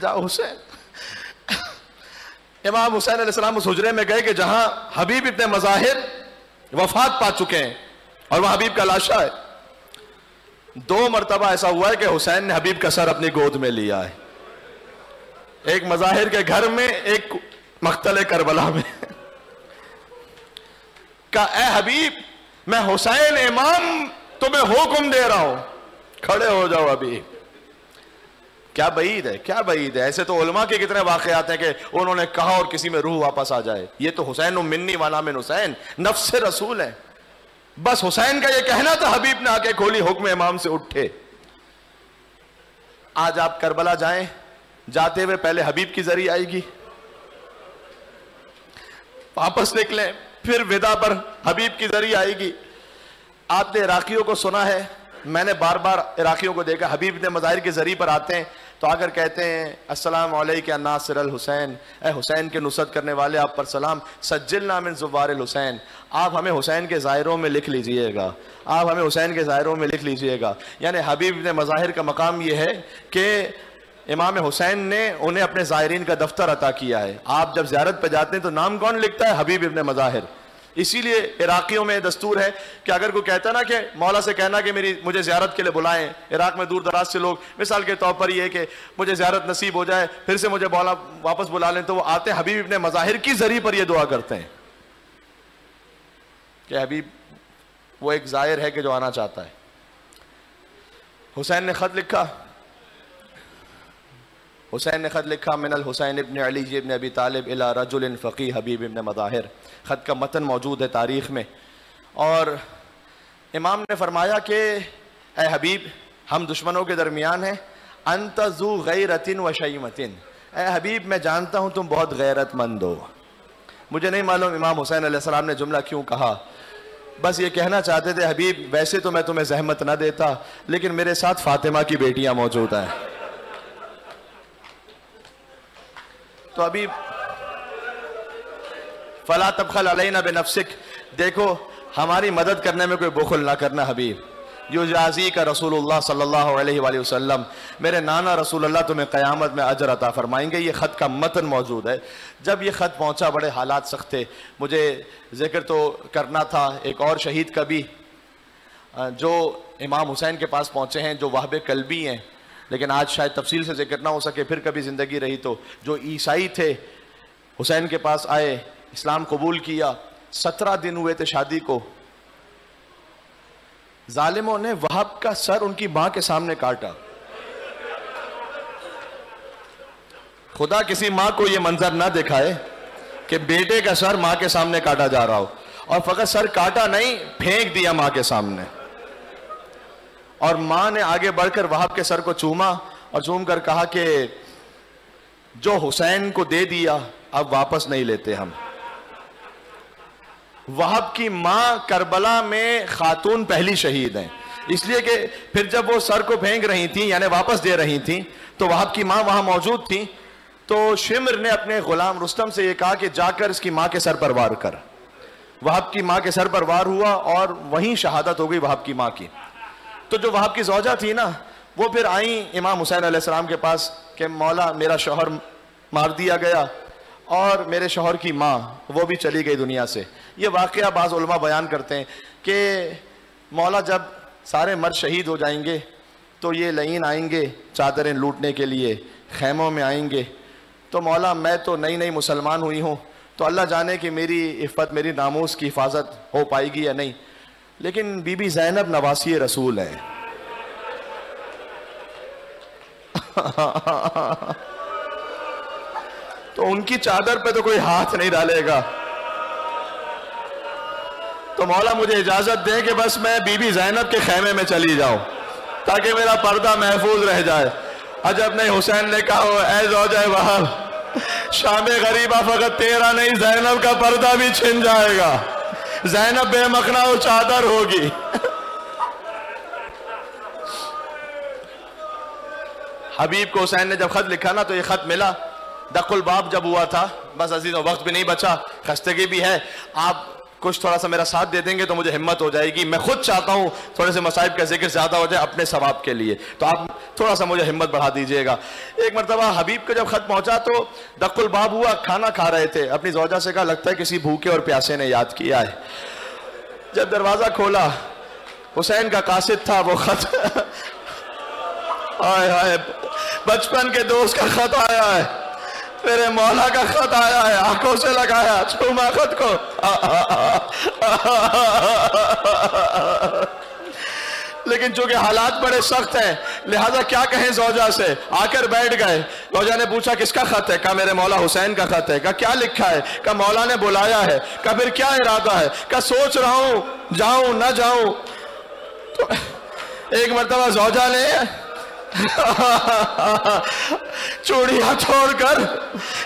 Speaker 1: جاؤ حسین. امام حسین علیہ السلام اس حجرے میں گئے کہ جہاں حبیب ابن مظاہر وفات پا چکے ہیں اور وہ حبیب کا لاشا ہے. 2 مرتبہ ایسا ہوا ہے کہ حسین نے حبیب کا سر اپنی گود میں لیا ہے, ایک مظاہر کے گھر میں, ایک مقتل کربلا میں. کہا اے حبیب میں حسین امام تمہیں حکم دے رہا ہوں, کھڑے ہو جاؤ حبیب. کیا بعید ہے, کیا بعید ہے. ایسے تو علماء کے کتنے واقعات ہیں کہ انہوں نے کہا اور کسی میں روح واپس آ جائے. یہ تو حسین منی والا من حسین, نفس رسول ہے. بس حسین کا یہ کہنا تھا, حبیب نے آ کے کھولی, حکم امام سے اٹھے. آج آپ کربلا جائیں, جاتے ہوئے پہلے حبیب کی ذریعہ آئے گی, واپس نکلیں پھر ودا پر حبیب کی ذریعہ آئے گی. آپ نے عراقیوں کو سنا ہے, میں نے بار بار عراقیوں کو دیکھا حبیب ابن مظاہر کے ذریعے پر آتے ہیں تو آ کر کہتے ہیں السلام علیکم ناصر الحسین, اے حسین کے نصرت کرنے والے آپ پر سلام. سجلنا من زوار الحسین, آپ ہمیں حسین کے زائروں میں لکھ لیجئے گا, آپ ہمیں حسین کے زائروں میں لکھ لیجئے گا. یعنی حبیب ابن مظاہر کا مقام یہ ہے کہ امام حسین نے انہیں اپنے زائرین کا دفتر عطا کیا ہے. آپ جب زیارت پہ جاتے ہیں تو نام کون لکھتا ہے؟ حبیب ابن مظاہر. اسی لیے عراقیوں میں دستور ہے کہ اگر کوئی کہتا نا کہ مولا سے کہنا کہ مجھے زیارت کے لیے بلائیں, عراق میں دور دراز سے لوگ مثال کے طور پر یہ کہ مجھے زیارت نصیب ہو جائے پھر سے مجھے مولا واپس بلا لیں, تو وہ آتے حبیب ابن مظاہر کی ذریعے پر یہ دعا کرتے ہیں کہ حبیب وہ ایک زائر ہے کہ جو آنا چاہتا ہے. حسین نے خط لکھا, من الحسین ابن علی ابن ابی طالب الى رجل فقیہ حبیب ابن مظاہر. خط کا متن موجود ہے تاریخ میں, اور امام نے فرمایا کہ اے حبیب ہم دشمنوں کے درمیان ہیں, انت ذو غیرت و شیمت, اے حبیب میں جانتا ہوں تم بہت غیرت مند ہو. مجھے نہیں معلوم امام حسین علیہ السلام نے جملہ کیوں کہا, بس یہ کہنا چاہتے تھے حبیب ویسے تو میں تمہیں زحمت نہ دیتا لیکن میرے ساتھ فاطمہ کی بیٹیاں موجود ہیں. تو ابھی فلا تبخل علینا بنفسک, دیکھو ہماری مدد کرنے میں کوئی بخل نہ کرنا حبیب. یجازی کا رسول اللہ صلی اللہ علیہ وآلہ وسلم, میرے نانا رسول اللہ تمہیں قیامت میں اجر عطا فرمائیں گے. یہ خط کا متن موجود ہے. جب یہ خط پہنچا بڑے حالات سخت تھے. مجھے ذکر تو کرنا تھا ایک اور شہید کا بھی جو امام حسین کے پاس پہنچے ہیں, جو وہب کلبی ہیں, لیکن آج شاید تفصیل سے ذکر نہ ہو سکے, پھر کبھی زندگی رہی تو. جو عیسائی تھے حسین کے پاس آئے, اسلام قبول کیا, 17 دن ہوئے تھے شادی کو. ظالموں نے وہب کا سر ان کی ماں کے سامنے کاٹا. خدا کسی ماں کو یہ منظر نہ دکھائے کہ بیٹے کا سر ماں کے سامنے کاٹا جا رہا ہو, اور فقط سر کاٹا نہیں پھینک دیا ماں کے سامنے. اور ماں نے آگے بڑھ کر وہب کے سر کو چوما اور چوم کر کہا کہ جو حسین کو دے دیا اب واپس نہیں لیتے ہم. وہب کی ماں کربلا میں خاتون پہلی شہید ہیں, اس لیے کہ پھر جب وہ سر کو پھینک رہی تھیں یعنی واپس دے رہی تھیں تو وہب کی ماں وہاں موجود تھیں. تو شمر نے اپنے غلام رستم سے یہ کہا کہ جا کر اس کی ماں کے سر پر وار کر. وہب کی ماں کے سر پر وار ہوا اور وہیں شہادت ہو گئی وہب کی ماں کی. تو جو وہب کی زوجہ تھی نا, وہ پھر آئیں امام حسین علیہ السلام کے پاس کہ مولا میرا شوہر مار دیا گیا اور میرے شوہر کی ماں وہ بھی چلی گئی دنیا سے. یہ واقعہ بعض علماء بیان کرتے ہیں کہ مولا جب سارے مرد شہید ہو جائیں گے تو یہ لعین آئیں گے چادریں لوٹنے کے لیے, خیموں میں آئیں گے. تو مولا میں تو نئی مسلمان ہوئی ہوں, تو اللہ جانے کہ میری عفت میری ناموس کی حفاظت ہو پائے گی یا نہیں, لیکن بی بی زینب نواسی رسول ہیں. تو ان کی چادر پہ تو کوئی ہاتھ نہیں ڈالے گا. تو مولا مجھے اجازت دے کہ بس میں بی بی زینب کے خیمے میں چلی جاؤں تاکہ میرا پردہ محفوظ رہ جائے. عجب نہیں, حسین نے کہا اے زوجہ وہب, شام غریبہ فقط تیرا نہیں زینب کا پردہ بھی چھن جائے گا. زینب بے مخنا و چادر ہوگی. حبیب کو حسین نے جب خط لکھا نا تو یہ خط ملا دق الباب جب ہوا تھا، بس عزیزوں وقت بھی نہیں بچا، خستگی بھی ہے، آپ کچھ تھوڑا سا میرا ساتھ دے دیں گے تو مجھے ہمت ہو جائے گی. میں خود چاہتا ہوں تھوڑے سے مصائب کا ذکر زیادہ ہو جائے اپنے ثواب کے لیے، تو آپ تھوڑا سا مجھے ہمت بڑھا دیجئے گا. ایک مرتبہ حبیب کا جب خط پہنچا تو دق الباب ہوا، کھانا کھا رہے تھے، اپنی زوجہ سے کہا لگتا ہے کسی بھوکے اور پیاسے نے یاد کیا ہے. جب دروازہ کھولا حسین کا قاصد تھا، وہ خط آئے آئے بچپن کے دوست کا خط آیا ہے، میرے مولا کا خط آیا ہے، آنکھوں سے لگایا، چھوما خط کو. لیکن چونکہ حالات بڑے سخت ہیں لہذا کیا کہیں زوجہ سے، آ کر بیٹھ گئے. زوجہ نے پوچھا کس کا خط ہے؟ کہا میرے مولا حسین کا خط ہے. کہا کیا لکھا ہے؟ کہا مولا نے بلایا ہے. کہا پھر کیا ارادہ ہے؟ کہا سوچ رہا ہوں جاؤں نہ جاؤں. تو ایک مرتبہ زوجہ نے چوڑیاں چھوڑ کر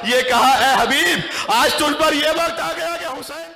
Speaker 1: یہ کہا اے حبیب آج تجھ پر یہ وقت آ گیا کہ حسین